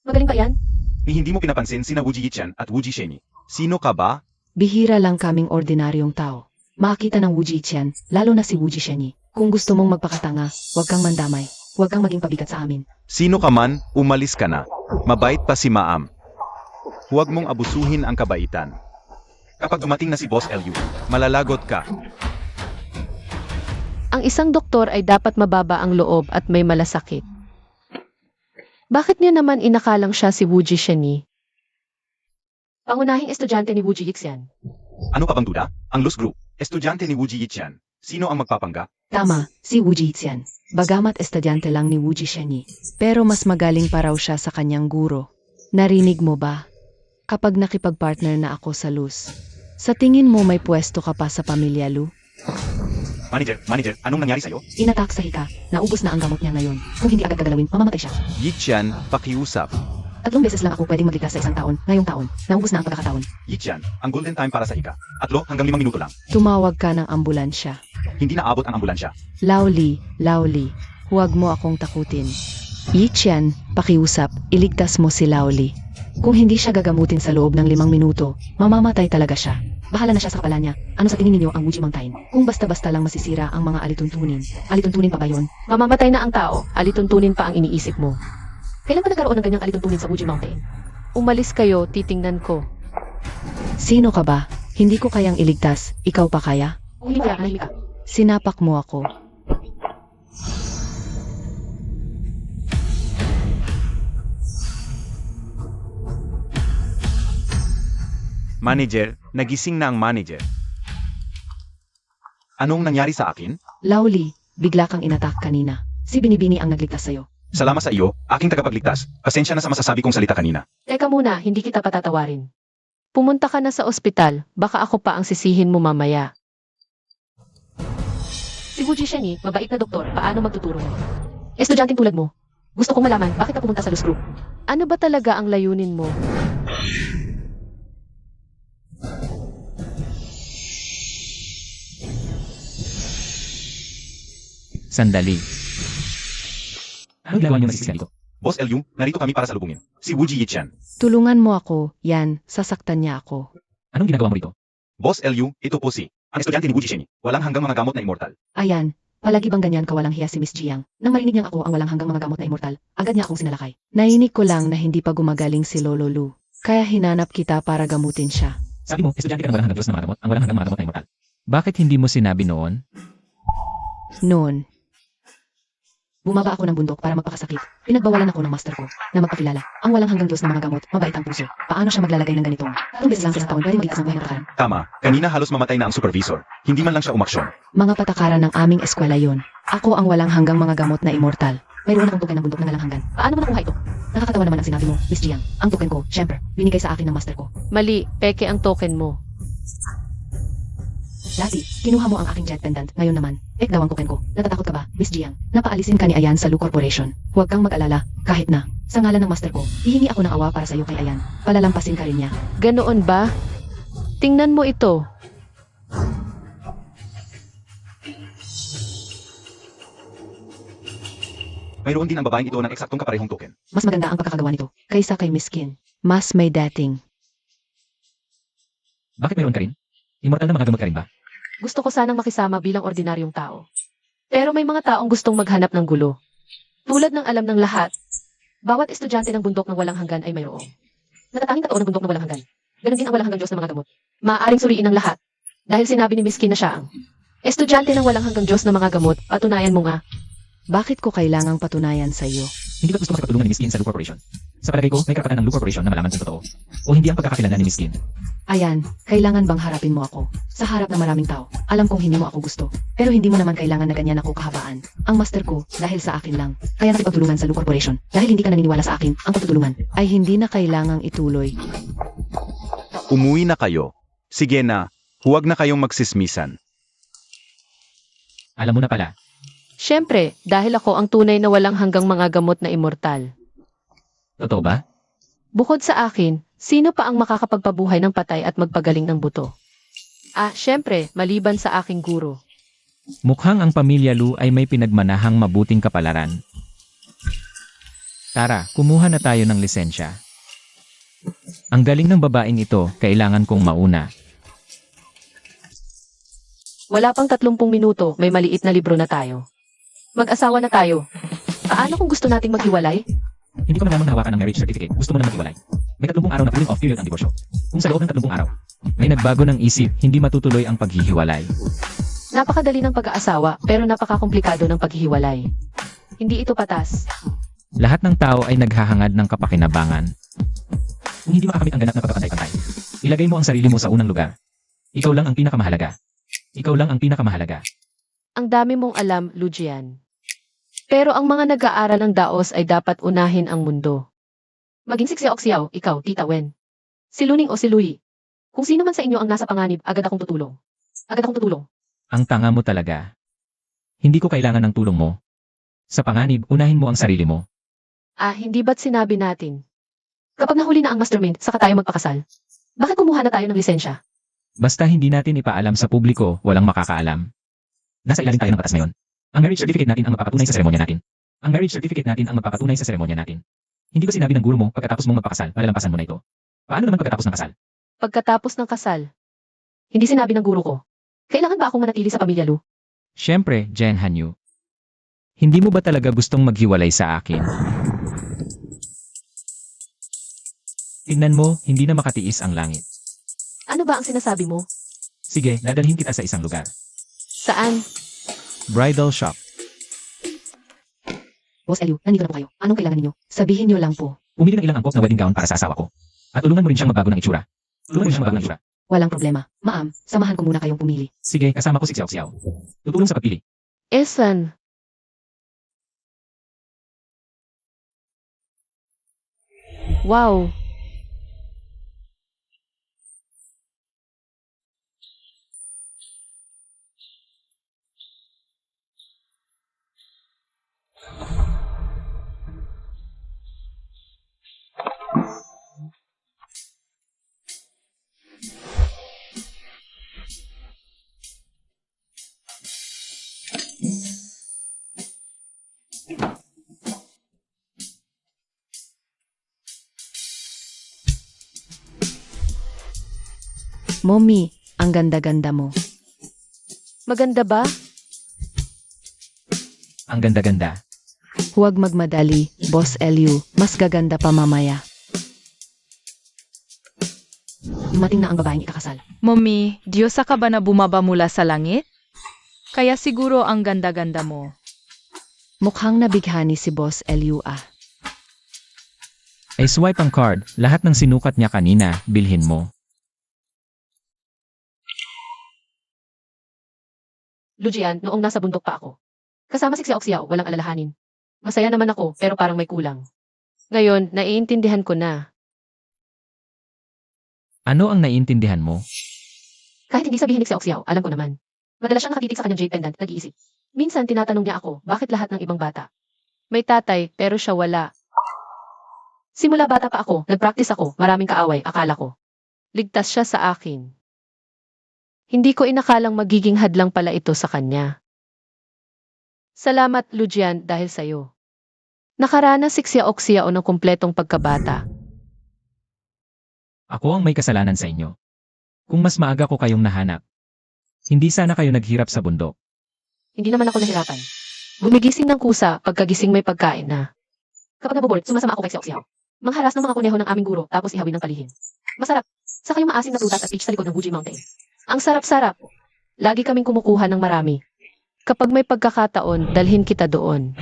Magaling ba yan? Ni hindi mo pinapansin sina Wuji Yichan at Wuji Shenyi. Sino ka ba? Bihira lang kaming ordinaryong tao. Makakita ng Wuji Qian, lalo na si Wuji Shenyi. Kung gusto mong magpakatanga, huwag kang mandamay. Huwag kang maging pabigat sa amin. Sino ka man, umalis ka na. Mabait pa si Maam. Huwag mong abusuhin ang kabaitan. Kapag dumating na si Boss LU, malalagot ka. Ang isang doktor ay dapat mababa ang loob at may malasakit. Bakit niya naman inakalang siya si Wuji Sheni? Pangunahing estudyante ni Wuji Yixian. Ano pa bang duda? Ang Luz Group, estudyante ni Wuji Yichan. Sino ang magpapangga? Tama, si Wuji Qian. Bagamat estudyante lang ni Wuji Shenyi, pero mas magaling pa raw siya sa kanyang guro. Narinig mo ba? Kapag nakipag-partner na ako sa Luz, sa tingin mo may pwesto ka pa sa pamilya Lu? Manager, anong nangyari sa'yo? Inatak sa hika, naubos na ang gamot niya ngayon. Kung hindi agad gagalawin, mamamatay siya. Yichan, pakiusap. 3 beses lang ako pwedeng magligtas sa isang taon. Ngayong taon, naubos na ang pagkakataon. Yichan, ang golden time para sa ika. 3 hanggang 5 minuto lang. Tumawag ka ng ambulansya. Hindi na abot ang ambulansya. Lauli, huwag mo akong takutin. Yichian, pakiusap, iligtas mo si Lauli. Kung hindi siya gagamutin sa loob ng 5 minuto, mamamatay talaga siya. Bahala na siya sa kapala niya. Ano sa tingin ninyo ang Wuji Mountain? Kung basta-basta lang masisira ang mga alituntunin pa ba yun? Mamamatay na ang tao, alituntunin pa ang iniisip mo. Kailan ba nagkaroon ng ganyang alituntunin sa Wuji Mountain? Umalis kayo, titingnan ko. Sino ka ba? Hindi ko kayang iligtas. Ikaw pa kaya? Kung hindi kaya, manahimik ka. Sinapak mo ako. Manager, nagising na ang manager. Anong nangyari sa akin? Lauli, bigla kang inatak kanina. Si Binibini ang nagligtas sa'yo. Salamat sa iyo, aking tagapagligtas. Pasensya na sa masasabi kong salita kanina. Teka muna, hindi kita patatawarin. Pumunta ka na sa ospital, baka ako pa ang sisihin mo mamaya. Si Wuji Sheni, mabait na doktor, paano magtuturo mo? Estudyanteng tulad mo. Gusto kong malaman, bakit ka pumunta sa Luz Group? Ano ba talaga ang layunin mo? Sandali. Ano ginagawa niyo na dito? Boss LU, narito kami para salubungin. Si Wuji Yichan. Tulungan mo ako, yan, sasaktan niya ako. Anong ginagawa mo rito? Boss LU, ito po si ang estudyante ni Wuji Shenyi. Walang hanggang mga gamot na immortal. Ayan, palagi bang ganyan kawalang hiya si Miss Jiang? Nang marinig niyang ako ang walang hanggang mga gamot na immortal, agad niya akong sinalakay. Nainig ko lang na hindi pa gumagaling si Lolo Lu. Kaya hinanap kita para gamutin siya. Sabi mo, estudyante ka ng walang hanggang Diyos na mga gamot, ang walang hanggang mga gamot na immortal. Bakit hindi mo sinabi noon? Noon, bumaba ako ng bundok para magpakasakit. Pinagbawalan ako ng master ko na magpakilala. Ang walang hanggang Diyos ng mga gamot, mabait ang puso. Paano siya maglalagay ng ganitong? 2 beses lang sa isang taon, pwede magligtas ng buhay na patakaran. Tama, kanina halos mamatay na ang supervisor. Hindi man lang siya umaksyon. Mga patakaran ng aming eskwela yon. Ako ang walang hanggang mga gamot na immortal. Mayroon akong token ng bundok na walang hanggan. Paano mo nakuha ito? Nakakatawa naman ang sinabi mo, Miss Jiang. Ang token ko, syempre, binigay sa akin ng master ko. Mali, peke ang token mo. Dati, kinuha mo ang aking jet pendant. Ngayon naman, daw ang token ko. Natatakot ka ba, Miss Jiang? Napaalisin ka ni Ayan sa Lu Corporation. Huwag kang mag-alala, kahit na, sa ngalan ng master ko, hihingi ako ng awa para sa iyo kay Ayan. Palalampasin ka rin niya. Ganoon ba? Tingnan mo ito. Mayroon din ang babaeng ito ng eksaktong kaparehong token. Mas maganda ang pagkakagawa nito, kaysa kay Miss Kim. Mas may dating. Bakit mayroon ka rin? Immortal na mga gamot ka rin ba? Gusto ko sanang makisama bilang ordinaryong tao. Pero may mga taong gustong maghanap ng gulo. Tulad ng alam ng lahat, bawat estudyante ng bundok ng walang hanggan ay mayroong natatanging totoo ng bundok ng walang hanggan. Ganon din ang walang hanggang Diyos ng mga gamot. Maaaring suriin ng lahat. Dahil sinabi ni Miskin na siya ang estudyante ng walang hanggang Diyos ng mga gamot, patunayan mo nga. Bakit ko kailangang patunayan sa iyo? Hindi ba gusto makipagtulungan ni Miss Kim sa Lu Corporation? Sa palagay ko, may karapatan ng Lu Corporation na malaman kung totoo. O hindi ang pagkakakilanlan ni Miss Kim. Ayan, kailangan bang harapin mo ako? Sa harap ng maraming tao. Alam kong hindi mo ako gusto. Pero hindi mo naman kailangan na ganyan ako kahabaan. Ang master ko, dahil sa akin lang. Kaya nakipagtulungan sa Lu Corporation. Dahil hindi ka naniniwala sa akin, ang pagtutulungan ay hindi na kailangang ituloy. Umuwi na kayo. Sige na, huwag na kayong magsismisan. Alam mo na pala. Siyempre, dahil ako ang tunay na walang hanggang mga gamot na immortal. Totoo ba? Bukod sa akin, sino pa ang makakapagpabuhay ng patay at magpagaling ng buto? Siyempre, maliban sa aking guro. Mukhang ang pamilya Lu ay may pinagmanahang mabuting kapalaran. Tara, kumuha na tayo ng lisensya. Ang galing ng babaeng ito, kailangan kong mauna. Wala pang 30 minuto, may maliit na libro na tayo. Mag-asawa na tayo. Paano kung gusto nating maghiwalay? Hindi ko namang hawakan ng marriage certificate, gusto mo na maghiwalay. May 30 araw na cooling off period ang diborsyo. Kung sa loob ng 30 araw, may nagbago ng isip, hindi matutuloy ang paghihiwalay. Napakadali ng pag-aasawa, pero napakakomplikado ng paghihiwalay. Hindi ito patas. Lahat ng tao ay naghahangad ng kapakinabangan. Kung hindi makakamit ang ganap na pagpapantay-pantay, ilagay mo ang sarili mo sa unang lugar. Ikaw lang ang pinakamahalaga. Ikaw lang ang pinakamahalaga. Ang dami mong alam, Lujian. Pero ang mga nag-aaral ng daos ay dapat unahin ang mundo. Maging si Xiao Xiao, ikaw, Tita Wen. Si Luning o si Lui. Kung sino man sa inyo ang nasa panganib, agad akong tutulong. Agad akong tutulong. Ang tanga mo talaga. Hindi ko kailangan ng tulong mo. Sa panganib, unahin mo ang sarili mo. Hindi ba't sinabi natin? Kapag nahuli na ang mastermind, saka tayo magpakasal. Bakit kumuha na tayo ng lisensya? Basta hindi natin ipaalam sa publiko, walang makakaalam. Nasa ilalim tayo ng batas ngayon. Ang marriage certificate natin ang magpapatunay sa seremonya natin. Ang marriage certificate natin ang magpapatunay sa seremonya natin. Hindi ko sinabi ng guro mo pagkatapos mong magpakasal, malalampasan mo na ito. Paano naman pagkatapos ng kasal? Pagkatapos ng kasal. Hindi sinabi ng guro ko. Kailangan ba akong manatili sa pamilya, Lu? Siyempre, Jen Hanyu. Hindi mo ba talaga gustong maghiwalay sa akin? Tingnan mo, hindi na makatiis ang langit. Ano ba ang sinasabi mo? Sige, dadalhin kita sa isang lugar. Saan? Bridal shop. Boss Elio, nandito na po kayo. Anong kailangan ninyo? Sabihin nyo lang po. Pumili ng ilang angkop na wedding gown para sa asawa ko. At tulungan mo rin siyang magbago ng itsura. Tulungan mo rin siyang magbago ng itsura. Walang problema. Ma'am, samahan ko muna kayong pumili. Sige, kasama ko si Xiao Xiao. Tutulong sa pagpili. Esan. Wow. Mommy, ang ganda-ganda mo. Maganda ba? Ang ganda-ganda. Huwag magmadali, Boss Elio. Mas gaganda pa mamaya. Dumating na ang babaeng ikakasal. Mommy, Diyosa ka ba na bumaba mula sa langit? Kaya siguro ang ganda-ganda mo. Mukhang nabighani si Boss Elio ah. Ay swipe ang card, lahat ng sinukat niya kanina, bilhin mo. Lujian, noong nasa bundok pa ako. Kasama si Xiao Xiao, walang alalahanin. Masaya naman ako, pero parang may kulang. Ngayon, naiintindihan ko na. Ano ang naiintindihan mo? Kahit hindi sabihin ni Xiao Xiao, alam ko naman. Madalas siyang nakatitig sa kanyang jade pendant, nag-iisip. Minsan, tinatanong niya ako, bakit lahat ng ibang bata? May tatay, pero siya wala. Simula bata pa ako, nag-practice ako, maraming kaaway, akala ko. Ligtas siya sa akin. Hindi ko inakalang magiging hadlang pala ito sa kanya. Salamat, Lujian, dahil sa'yo. Nakaranas si Xiao Xiao ng kumpletong pagkabata. Ako ang may kasalanan sa inyo. Kung mas maaga ko kayong nahanap, hindi sana kayo naghirap sa bundok. Hindi naman ako nahirapan. Gumigising ng kusa, pagkagising may pagkain na. Kapag naboboard, sumasama ako kay Xiao Xiao. Mangharas ng mga kuneho ng aming guro, tapos ihawin ng palihin. Masarap. Saka yung maasim na prutas at peach sa likod ng Fuji Mountain. Ang sarap-sarap. Lagi kaming kumukuha ng marami. Kapag may pagkakataon, dalhin kita doon.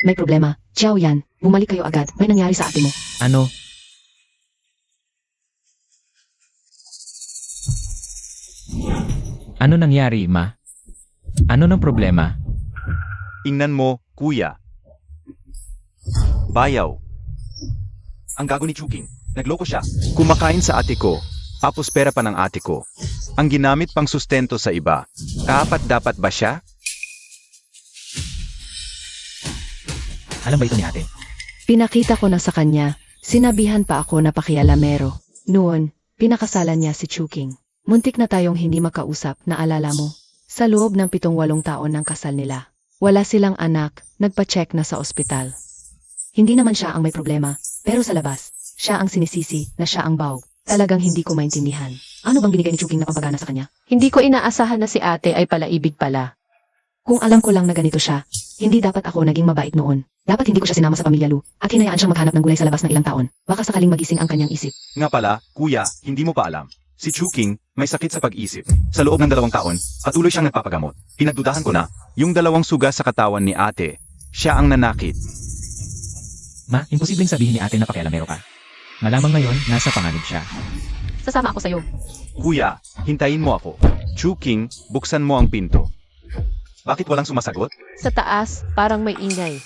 May problema. Xiao Yan, bumalik kayo agad. May nangyari sa ate mo. Ano? Ano nangyari, ma? Ano ng problema? Ingnan mo, kuya. Bayaw. Ang gago ni Chuking. Nagloko siya. Kumakain sa ate ko. Tapos pera pa ng ate ko. Ang ginamit pang sustento sa iba. Kaapat dapat ba siya? Alam ba ito ni ate? Pinakita ko na sa kanya, sinabihan pa ako na pakialamero. Noon, pinakasalan niya si Chuking. Muntik na tayong hindi makausap, naalala mo? Sa loob ng 7-8 taon ng kasal nila. Wala silang anak, nagpa-check na sa ospital. Hindi naman siya ang may problema, pero sa labas, siya ang sinisisi na siya ang bawg. Talagang hindi ko maintindihan. Ano bang binigay ni Chuking na pampagana sa kanya? Hindi ko inaasahan na si ate ay palaibig pala. Kung alam ko lang na ganito siya, hindi dapat ako naging mabait noon. Dapat hindi ko siya sinama sa pamilya Lu, at hinayaan siyang maghanap ng gulay sa labas ng ilang taon. Baka sakaling magising ang kanyang isip. Nga pala, kuya, hindi mo pa alam. Si Chuking may sakit sa pag-isip. Sa loob ng 2 taon, patuloy siyang nagpapagamot. Pinagdudahan ko na, yung 2 suga sa katawan ni ate, siya ang nanakit. Ma, imposibleng sabihin ni ate na pakialamero ka. Malamang ngayon, nasa panganib siya. Sasama ako sa'yo. Kuya, hintayin mo ako. Chuking, buksan mo ang pinto. Bakit walang sumasagot? Sa taas, parang may ingay.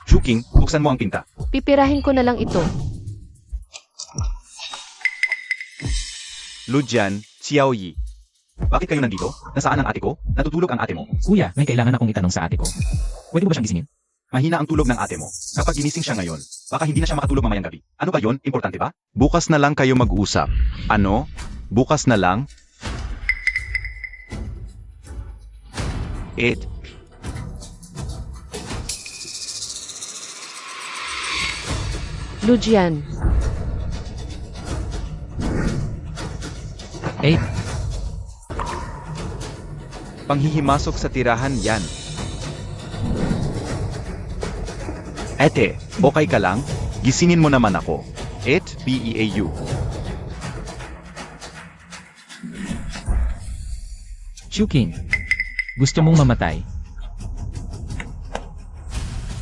Chuking, buksan mo ang pinta. Pipirahin ko na lang ito. Lujian, Xiaoyi. Bakit kayo nandito? Nasaan ang ate ko? Natutulog ang ate mo. Kuya, may kailangan akong itanong sa ate ko. Pwede mo ba siyang gisingin? Mahina ang tulog ng ate mo. Kapag ginising siya ngayon, baka hindi na siya makatulog mamayang gabi. Ano ba yon? Importante ba? Bukas na lang kayo mag-usap. Ano? Bukas na lang? Lujian, 8. Panghihimasok sa tirahan yan. Ete, okay ka lang? Gisingin mo naman ako. Beau. Chuking, gusto mong mamatay?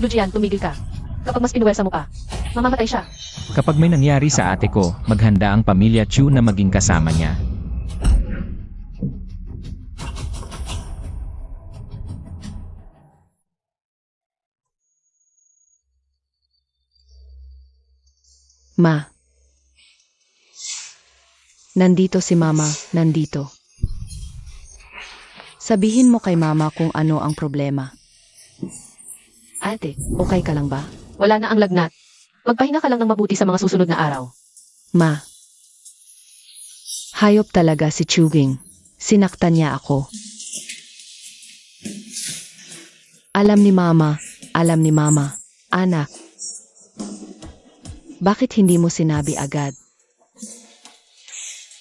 Lujian, tumigil ka. Kapag mas pinuwersa mo pa, mamamatay siya. Kapag may nangyari sa ate ko, maghanda ang pamilya Chu na maging kasama niya. Ma. Nandito si Mama, nandito. Sabihin mo kay Mama kung ano ang problema. Ate, okay ka lang ba? Wala na ang lagnat. Magpahinga ka lang ng mabuti sa mga susunod na araw. Ma. Hayop talaga si Chuging. Sinaktan niya ako. Alam ni Mama. Anak. Bakit hindi mo sinabi agad?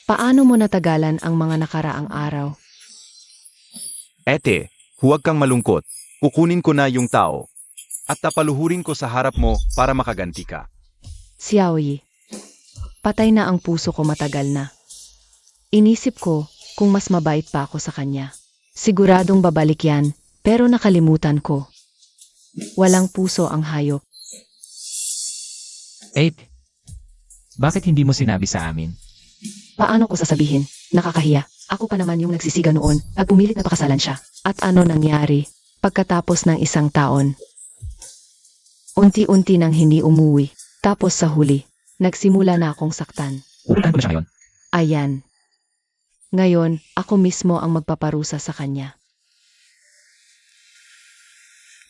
Paano mo natagalan ang mga nakaraang araw? Ete, huwag kang malungkot. Kukunin ko na yung tao. At tapaluhurin ko sa harap mo para makaganti ka. Xiaoyi. Patay na ang puso ko matagal na. Inisip ko kung mas mabait pa ako sa kanya. Siguradong babalik yan, pero nakalimutan ko. Walang puso ang hayop. 8. Bakit hindi mo sinabi sa amin? Paano ko sasabihin? Nakakahiya. Ako pa naman yung nagsisiga noon at pumilit na pakasalan siya. At ano nangyari? Pagkatapos ng 1 taon, unti-unti nang hindi umuwi. Tapos sa huli, nagsimula na akong saktan. Pupuntahan ko na siya ngayon. Ayan. Ngayon, ako mismo ang magpaparusa sa kanya.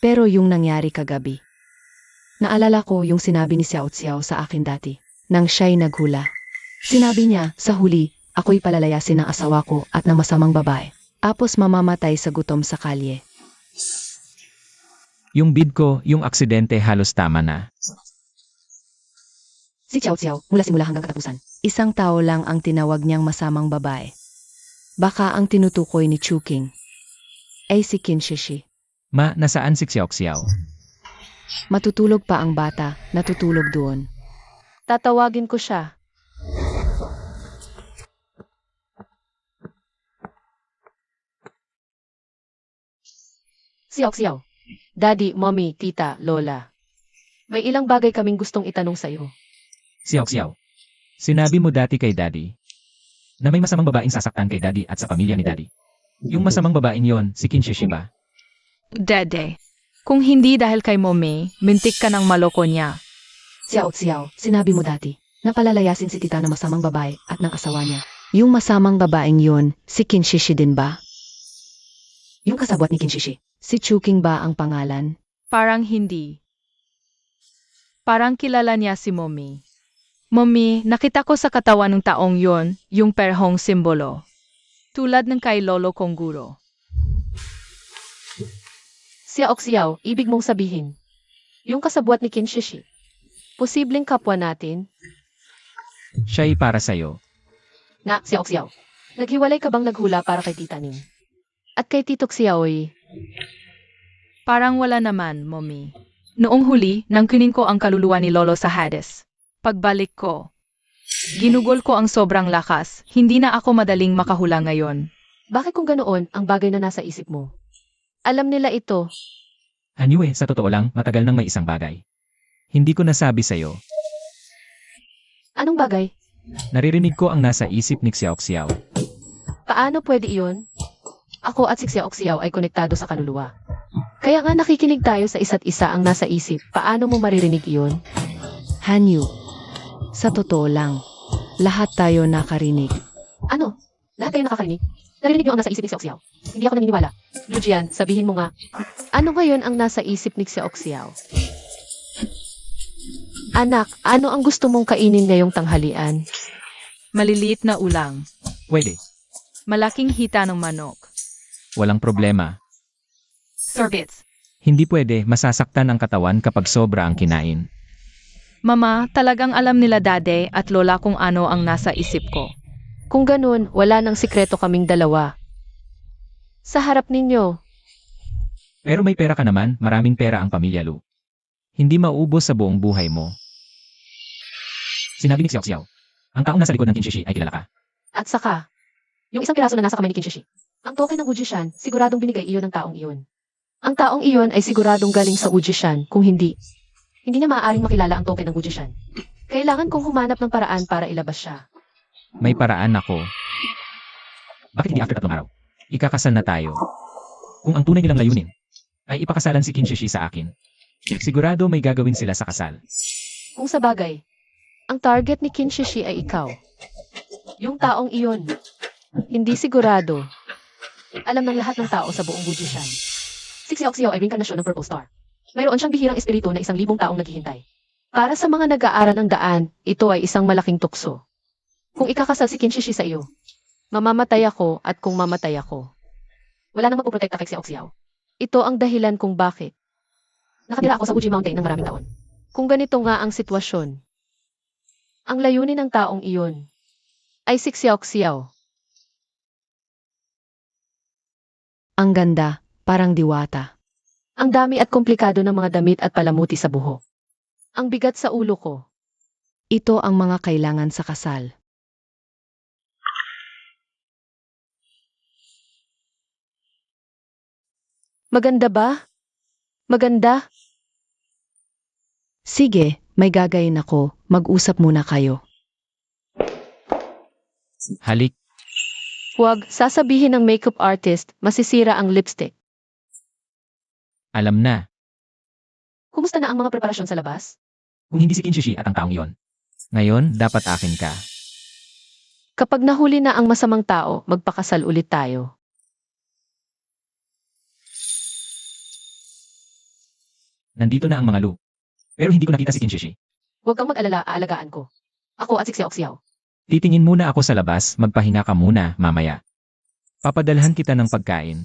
Pero yung nangyari kagabi, naalala ko yung sinabi ni Xiao Xiao sa akin dati, nang siya'y naghula. Sinabi niya, sa huli, ako'y palalayasin ng asawa ko at ng masamang babae. Tapos mamamatay sa gutom sa kalye. Yung bid ko, yung aksidente halos tama na. Si Xiao Xiao, mula simula hanggang katapusan. 1 tao lang ang tinawag niyang masamang babae. Baka ang tinutukoy ni Chuking ay si Qin Shishi. Ma, nasaan si Xiao Xiao? Matutulog pa ang bata, natutulog doon. Tatawagin ko siya. Xiao Xiao. Daddy, Mommy, Tita, Lola. May ilang bagay kaming gustong itanong sa'yo. Xiao Xiao. Sinabi mo dati kay Daddy na may masamang babaeng sasaktan kay Daddy at sa pamilya ni Daddy. Yung masamang babaeng yon, si Qin Shishi ba? Dede. Kung hindi dahil kay Mommy, mintik ka ng maloko niya. Xiao, sinabi mo dati, na palalayasin si tita na masamang babae at ng asawa niya. Yung masamang babaeng yun, si Kinshishi din ba? Yung kasabwat ni Kinshishi. Si Chuking ba ang pangalan? Parang hindi. Parang kilala niya si Mommy. Mommy, nakita ko sa katawan ng taong yon, yung perhong simbolo. Tulad ng kay Lolo Kongguro. Xiao, ibig mong sabihin. Yung kasabwat ni Kinshishi. Posibleng kapwa natin. Siya'y para sa'yo. Na, Xiao. Naghiwalay ka bang naghula para kay Tita Ning? At kay Titok Xiaoy? Parang wala naman, Mommy. Noong huli, nang kunin ko ang kaluluwa ni Lolo sa Hades. Pagbalik ko, ginugol ko ang sobrang lakas, hindi na ako madaling makahula ngayon. Bakit kung ganoon ang bagay na nasa isip mo? Alam nila ito. Hanyue, sa totoo lang, matagal nang may isang bagay. Hindi ko nasabi sa'yo. Anong bagay? Naririnig ko ang nasa isip ni Xiao. Paano pwede iyon? Ako at si Xiao ay konektado sa kaluluwa. Kaya nga nakikinig tayo sa isa't isa ang nasa isip. Paano mo maririnig iyon? Hanyu. Sa totoo lang, lahat tayo nakarinig. Ano? Lahat kayo nakakarinig? Narinig niyo ang nasa isip ni Xiao. Hindi ako naniniwala. Lujian, sabihin mo nga. Ano ngayon ang nasa isip ni Xiao? Anak, ano ang gusto mong kainin ngayong tanghalian? Maliliit na ulang. Pwede. Malaking hita ng manok. Walang problema. Sorbets. Hindi pwede, masasaktan ang katawan kapag sobra ang kinain. Mama, talagang alam nila Dade at Lola kung ano ang nasa isip ko. Kung ganun, wala nang sikreto kaming dalawa. Sa harap ninyo, Pero may pera ka naman, maraming pera ang pamilya Lu. Hindi maubos sa buong buhay mo. Sinabi ni Xiao, ang taong nasa likod ng Kinshishi ay kilala ka. at saka, yung isang piraso na nasa kamay ni Kinshishi. Ang token ng Ujishan, siguradong binigay iyon ng taong iyon. Ang taong iyon ay siguradong galing sa Ujishan, kung hindi niya maaaring makilala ang token ng Ujishan. Kailangan kong humanap ng paraan para ilabas siya. May paraan ako. Bakit hindi after 3 araw? Ikakasal na tayo. Kung ang tunay nilang layunin ay ipakasalan si Kinshishi sa akin, sigurado may gagawin sila sa kasal. Kung sa bagay, ang target ni Kinshishi ay ikaw. Yung taong iyon. Hindi sigurado. Alam ng lahat ng tao sa buong Ujishan. Si Xiao ay reinkarnasyon ng Purple Star. Mayroon siyang bihirang espiritu na 1,000 taong naghihintay. Para sa mga nag-aaral ng daan, ito ay isang malaking tukso. Kung ikakasal si Kinshishi sa iyo, mamamatay ako at kung mamatay ako, wala nang magpoprotekta kay Xiao. Ito ang dahilan kung bakit nakatira ako sa Uji Mountain ng maraming taon. Kung ganito nga ang sitwasyon, ang layunin ng taong iyon ay si Xiao. Ang ganda, parang diwata. Ang dami at komplikado ng mga damit at palamuti sa buhok. Ang bigat sa ulo ko. Ito ang mga kailangan sa kasal. Maganda ba? Maganda? Sige, may gagayin ako, mag-usap muna kayo. Halik, Huwag sasabihin ng makeup artist, masisira ang lipstick. alam na. Kumusta na ang mga preparasyon sa labas? Kung hindi si Kinshishi at ang taong iyon. Ngayon, dapat akin ka. Kapag nahuli na ang masamang tao, magpakasal ulit tayo. Nandito na ang mga Lu. Pero hindi ko nakita si Kinshishi. Huwag kang mag-alala, aalagaan ko. Ako at si Xiao. Titingin muna ako sa labas, magpahinga ka muna, mamaya. Papadalhan kita ng pagkain.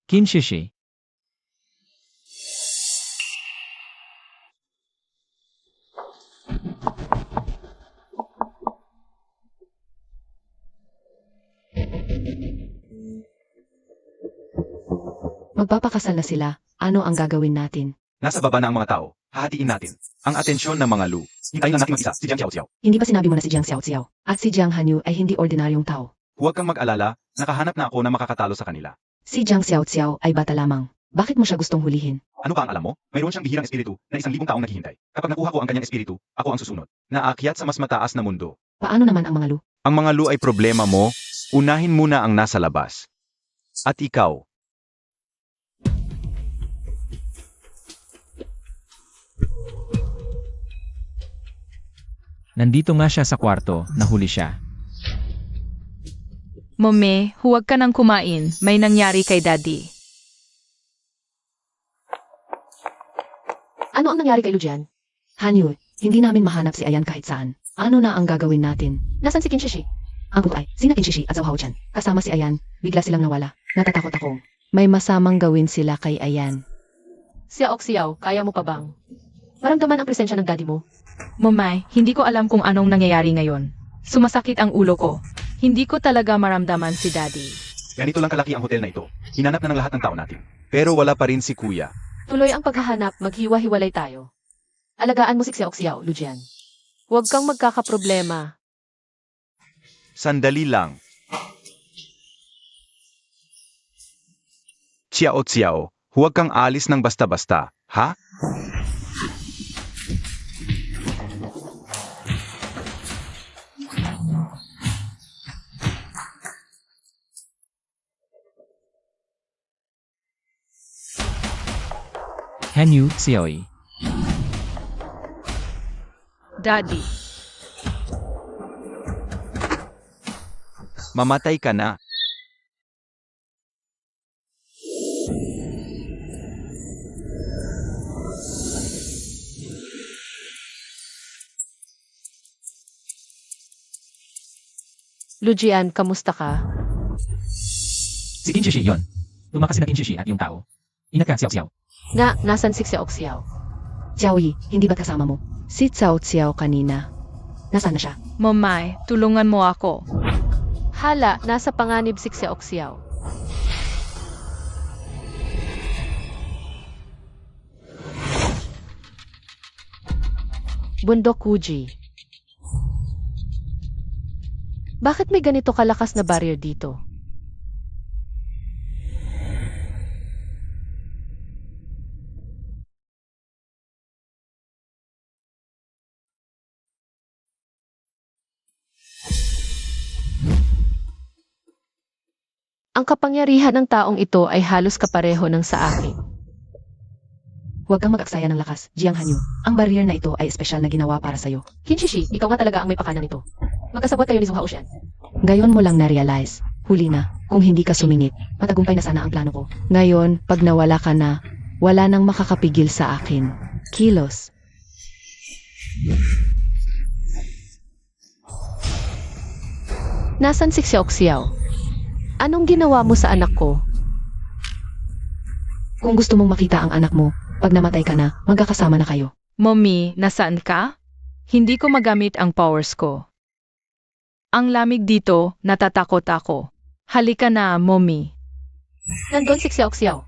Kinshishi. Magpapakasal na sila, ano ang gagawin natin? Nasa baba na ang mga tao. Hahatiin natin ang atensyon ng mga Lu. Hintayin lang natin mag-isa, si Jiang Xiao. Hindi ba sinabi mo na si Jiang Xiao at si Jiang Hanyu ay hindi ordinaryong tao? Huwag kang mag-alala, nakahanap na ako na makakatalo sa kanila. Si Jiang Xiao ay bata lamang. Bakit mo siya gustong hulihin? Ano ba ang alam mo? Mayroon siyang bihirang espiritu na 1,000 taong naghihintay. Kapag nakuha ko ang kanyang espiritu, ako ang susunod. Naakyat sa mas mataas na mundo. Paano naman ang mga lu? Ang mga lu ay problema mo, unahin muna ang nasa labas. At ikaw, Nandito nga siya sa kwarto, nahuli siya. Mome, huwag ka nang kumain. May nangyari kay Daddy. Ano ang nangyari kay Lujian? Hanyu, hindi namin mahanap si Ayan kahit saan. Ano na ang gagawin natin? Nasaan si Kinshishi? Ang ay, sina Kinshishi at Zhao Haochan. Kasama si Ayan, bigla silang nawala. Natatakot ako. May masamang gawin sila kay Ayan. Xiao Xiao, kaya mo pa bang? Maramdaman ang presensya ng daddy mo. Momay, hindi ko alam kung anong nangyayari ngayon. Sumasakit ang ulo ko. Hindi ko talaga maramdaman si Daddy. ganito lang kalaki ang hotel na ito. Hinanap na ng lahat ng tao natin. Pero wala pa rin si Kuya. Tuloy ang paghahanap, maghiwa-hiwalay tayo. Alagaan mo si Xiao Xiao, Lujian. Huwag kang magkakaproblema. Sandali lang. Xiao Xiao, huwag kang alis ng basta-basta, ha? Hanyu Xiaoi. Daddy. Mamatay ka na. Lujian, kamusta ka? Si Kinshishi yon. Tumakas na Kinshishi at yung tao. Ingat ka, Xiao Xiao. Nasan si Xiao Xiao? Xiaoyi, hindi ba kasama mo? Si Cao Xiao kanina. Nasaan na siya? Momay, tulungan mo ako. Hala, nasa panganib si Xiao Xiao. Bundok Kuji. Bakit may ganito kalakas na barrier dito? Ang kapangyarihan ng taong ito ay halos kapareho ng sa akin. Huwag kang mag-aksaya ng lakas, Jiang Hanyu. Ang barrier na ito ay espesyal na ginawa para sa'yo. Kinshishi, ikaw nga talaga ang may pakana nito. Magkasabot kayo ni Zhou Haoshan. Ngayon mo lang na-realize. Huli na. Kung hindi ka sumingit, matagumpay na sana ang plano ko. Ngayon, pag nawala ka na, wala nang makakapigil sa akin. Kilos. Nasaan si Xiao Xiao? Anong ginawa mo sa anak ko? Kung gusto mong makita ang anak mo, pag namatay ka na, magkakasama na kayo. Mommy, nasaan ka? Hindi ko magamit ang powers ko. Ang lamig dito, natatakot ako. Halika na, Mommy. Nandun si Xiao Xiao.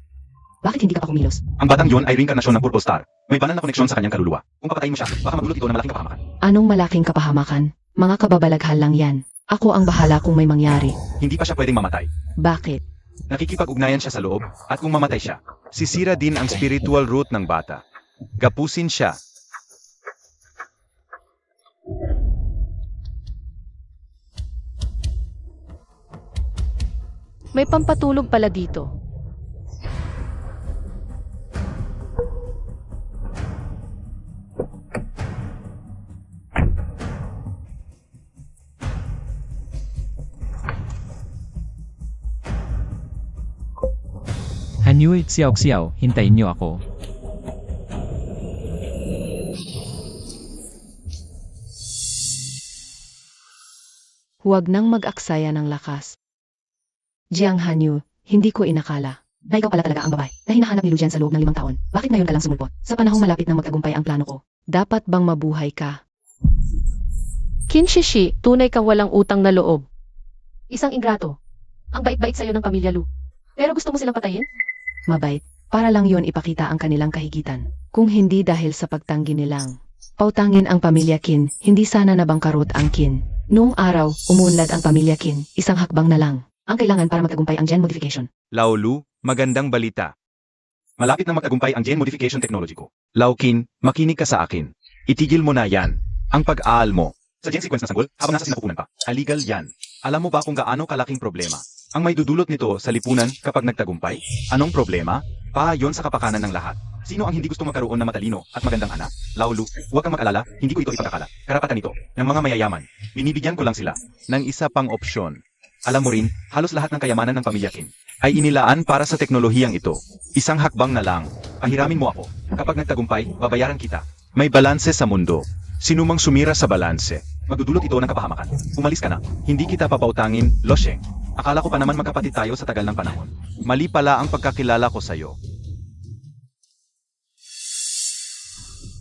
Bakit hindi ka pa kumilos? Ang batang yon ay reinkarnasyon ng Purple Star. May banal na koneksyon sa kanyang kaluluwa. Kung papatayin mo siya, baka magulot ito ng malaking kapahamakan. Anong malaking kapahamakan? Mga kababalaghan lang yan. Ako ang bahala kung may mangyari. Hindi pa siya pwedeng mamatay. Bakit? Nakikipag-ugnayan siya sa loob, at kung mamatay siya, sisira din ang spiritual root ng bata. Gapusin siya. May pampatulog pala dito. Hanyu Xiao Xiao, hintayin niyo ako. Huwag nang mag-aksaya ng lakas. Jiang Hanyu, hindi ko inakala na ikaw pala talaga ang babae na hinahanap ni Lujian sa loob ng 5 taon. Bakit ngayon ka lang sumulpot? Sa panahong malapit na magtagumpay ang plano ko. Dapat bang mabuhay ka? Kinshishi, tunay kang walang utang na loob. Isang ingrato. Ang bait-bait sa'yo ng pamilya Lu. Pero gusto mo silang patayin? Mabait. Para lang yon ipakita ang kanilang kahigitan. Kung hindi dahil sa pagtanggi nilang. Pautangin ang pamilya Qin, hindi sana nabangkarot ang Qin. Noong araw, umunlad ang pamilya Qin, isang hakbang na lang. Ang kailangan para magtagumpay ang gen modification. Laolu, magandang balita. Malapit na magtagumpay ang gene modification technology ko. Laukin, makinig ka sa akin. Itigil mo na yan. Ang pag-aal mo sa gene sequence na sanggol habang nasa sinapupunan pa. Illegal yan. Alam mo ba kung gaano kalaking problema ang may dudulot nito sa lipunan kapag nagtagumpay? Anong problema? Yon sa kapakanan ng lahat. Sino ang hindi gusto magkaroon ng matalino at magandang anak? Laulu, huwag kang mag-alala, hindi ko ito ipagkakala. Karapatan ito ng mga mayayaman. Binibigyan ko lang sila ng isa pang opsyon. Alam mo rin, halos lahat ng kayamanan ng pamilya Kim ay inilaan para sa teknolohiyang ito. Isang hakbang na lang. Pahiramin mo ako. Kapag nagtagumpay, babayaran kita. May balanse sa mundo. Sinumang sumira sa balanse, magdudulot ito ng kapahamakan. Umalis ka na. Hindi kita papautangin, Losheng. Akala ko pa naman magkapatid tayo sa tagal ng panahon. Mali pala ang pagkakilala ko sa'yo.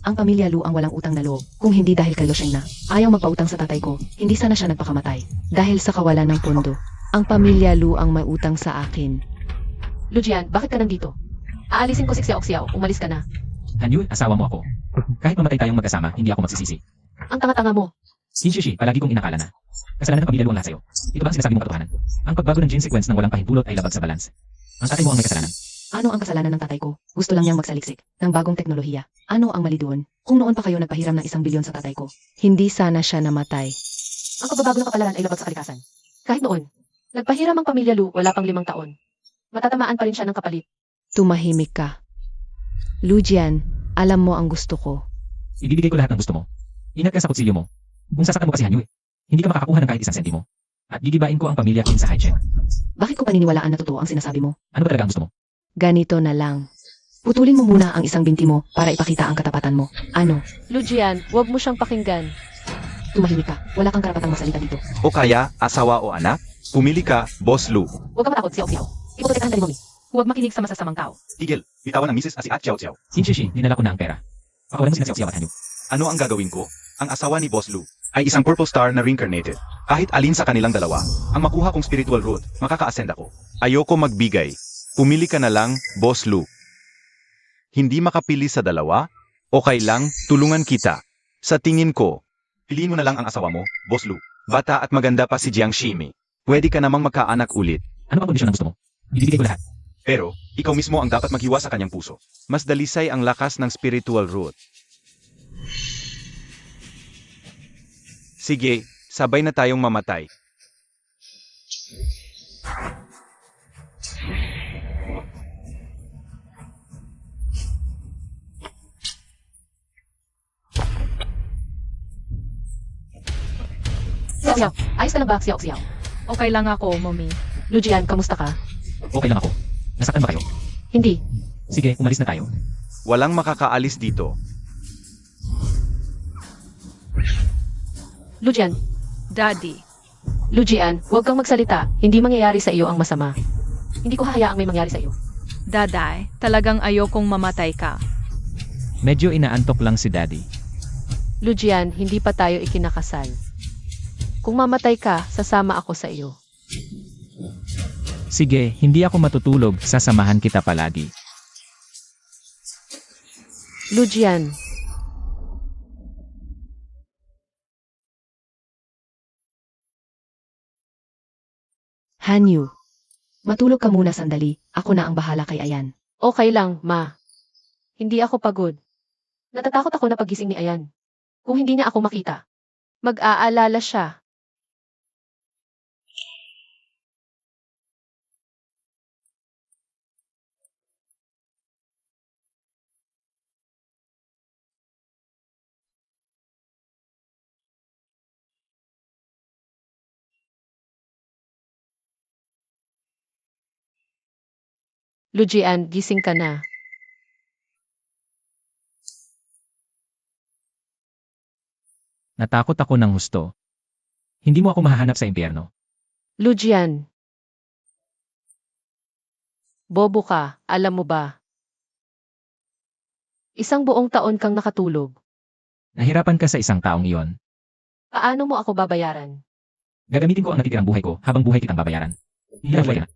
Ang pamilya Lu ang walang utang na loob. Kung hindi dahil kay Losheng na ayaw magpautang sa tatay ko, hindi sana siya nagpakamatay. Dahil sa kawalan ng pondo. Ang pamilya Lu ang may utang sa akin. Lujian, bakit ka nandito? Aalisin ko si Xiao Xiao, umalis ka na. Hanyu, asawa mo ako. Kahit mamatay tayong magkasama, hindi ako magsisisi. Ang tanga-tanga mo. Shishi, palagi kong inakala na. Kasalanan ng pamilya Lu ang lahat sa'yo. Ito ba ang sinasabi mong katotohanan? Ang pagbago ng gene sequence ng walang pahintulot ay labag sa balance. Ang tatay mo ang may kasalanan. Ano ang kasalanan ng tatay ko? Gusto lang niyang magsaliksik ng bagong teknolohiya. Ano ang mali doon? Kung noon pa kayo nagpahiram ng 1 bilyon sa tatay ko, hindi sana siya namatay. Ang pagbabago ng kapalaran ay labag sa kalikasan. Kahit noon, nagpahiram ang pamilya Lu wala pang 5 taon. Matatamaan pa rin siya ng kapalit. Tumahimik ka. Lujian, alam mo ang gusto ko. Ibibigay ko lahat ng gusto mo. Ingat ka sa kutsilyo mo. Kung sasaktan mo kasi Hanyu, hindi ka makakakuha ng kahit 1 sentimo. At gigibain ko ang pamilya Kim sa hijack. Bakit ko paniniwalaan na totoo ang sinasabi mo? Ano ba talaga ang gusto mo? Ganito na lang. Putulin mo muna ang 1 binti mo para ipakita ang katapatan mo. Ano? Lujian, huwag mo siyang pakinggan. Tumahimik ka. Wala kang karapatang magsalita dito. O kaya, asawa o anak? Pumili ka, Boss Lu. Huwag kang matakot, Xiao Xiao. Ipoprotektahan ka ni Mommy. Huwag makinig sa masasamang tao. Tigil, bitawan ang misis at si At Xiao Xiao. Shishi, dinala ko na ang pera. Pakawalan mo sina Xiao at Hanyu. Ano ang gagawin ko? Ang asawa ni Boss Lu ay isang purple star na reincarnated. Kahit alin sa kanilang dalawa, ang makuha kong spiritual root, makaka-ascend ako. Ayoko magbigay. Pumili ka na lang, Boss Lu. Hindi makapili sa dalawa? Okay lang, tulungan kita. Sa tingin ko, piliin mo na lang ang asawa mo, Boss Lu. Bata at maganda pa si Jiang Shimi. Pwede ka namang magkaanak ulit. Ano bang kondisyon ang gusto mo? Ibibigay ko lahat. Pero, ikaw mismo ang dapat maghiwa sa kanyang puso. Mas dalisay ang lakas ng spiritual root. Sige, sabay na tayong mamatay. Xiao Xiao, ayos ka lang ba, Xiao Xiao? Okay lang ako, Mommy. Lujian, kamusta ka? Okay lang ako. Nasaktan ba kayo? Hindi. Sige, umalis na tayo. Walang makakaalis dito. Lujian, Daddy. Lujian, huwag kang magsalita. Hindi mangyayari sa iyo ang masama. Hindi ko hahayaang may mangyari sa iyo. Daday, talagang ayokong mamatay ka. Medyo inaantok lang si Daddy. Lujian, hindi pa tayo ikinakasal. Kung mamatay ka, sasama ako sa iyo. Sige, hindi ako matutulog, sasamahan kita palagi. Lujian, Hanyu, matulog ka muna sandali. Ako na ang bahala kay Ayan. okay lang, ma. Hindi ako pagod. Natatakot ako na pagising ni Ayan. Kung hindi niya ako makita, mag-aalala siya. Lujian, gising ka na. Natakot ako ng husto. Hindi mo ako mahahanap sa impyerno. Lujian. Bobo ka, alam mo ba? 1 buong taon kang nakatulog. Nahirapan ka sa isang taong iyon. Paano mo ako babayaran? Gagamitin ko ang natitirang buhay ko habang buhay kitang babayaran. Hindi na buhay ka na.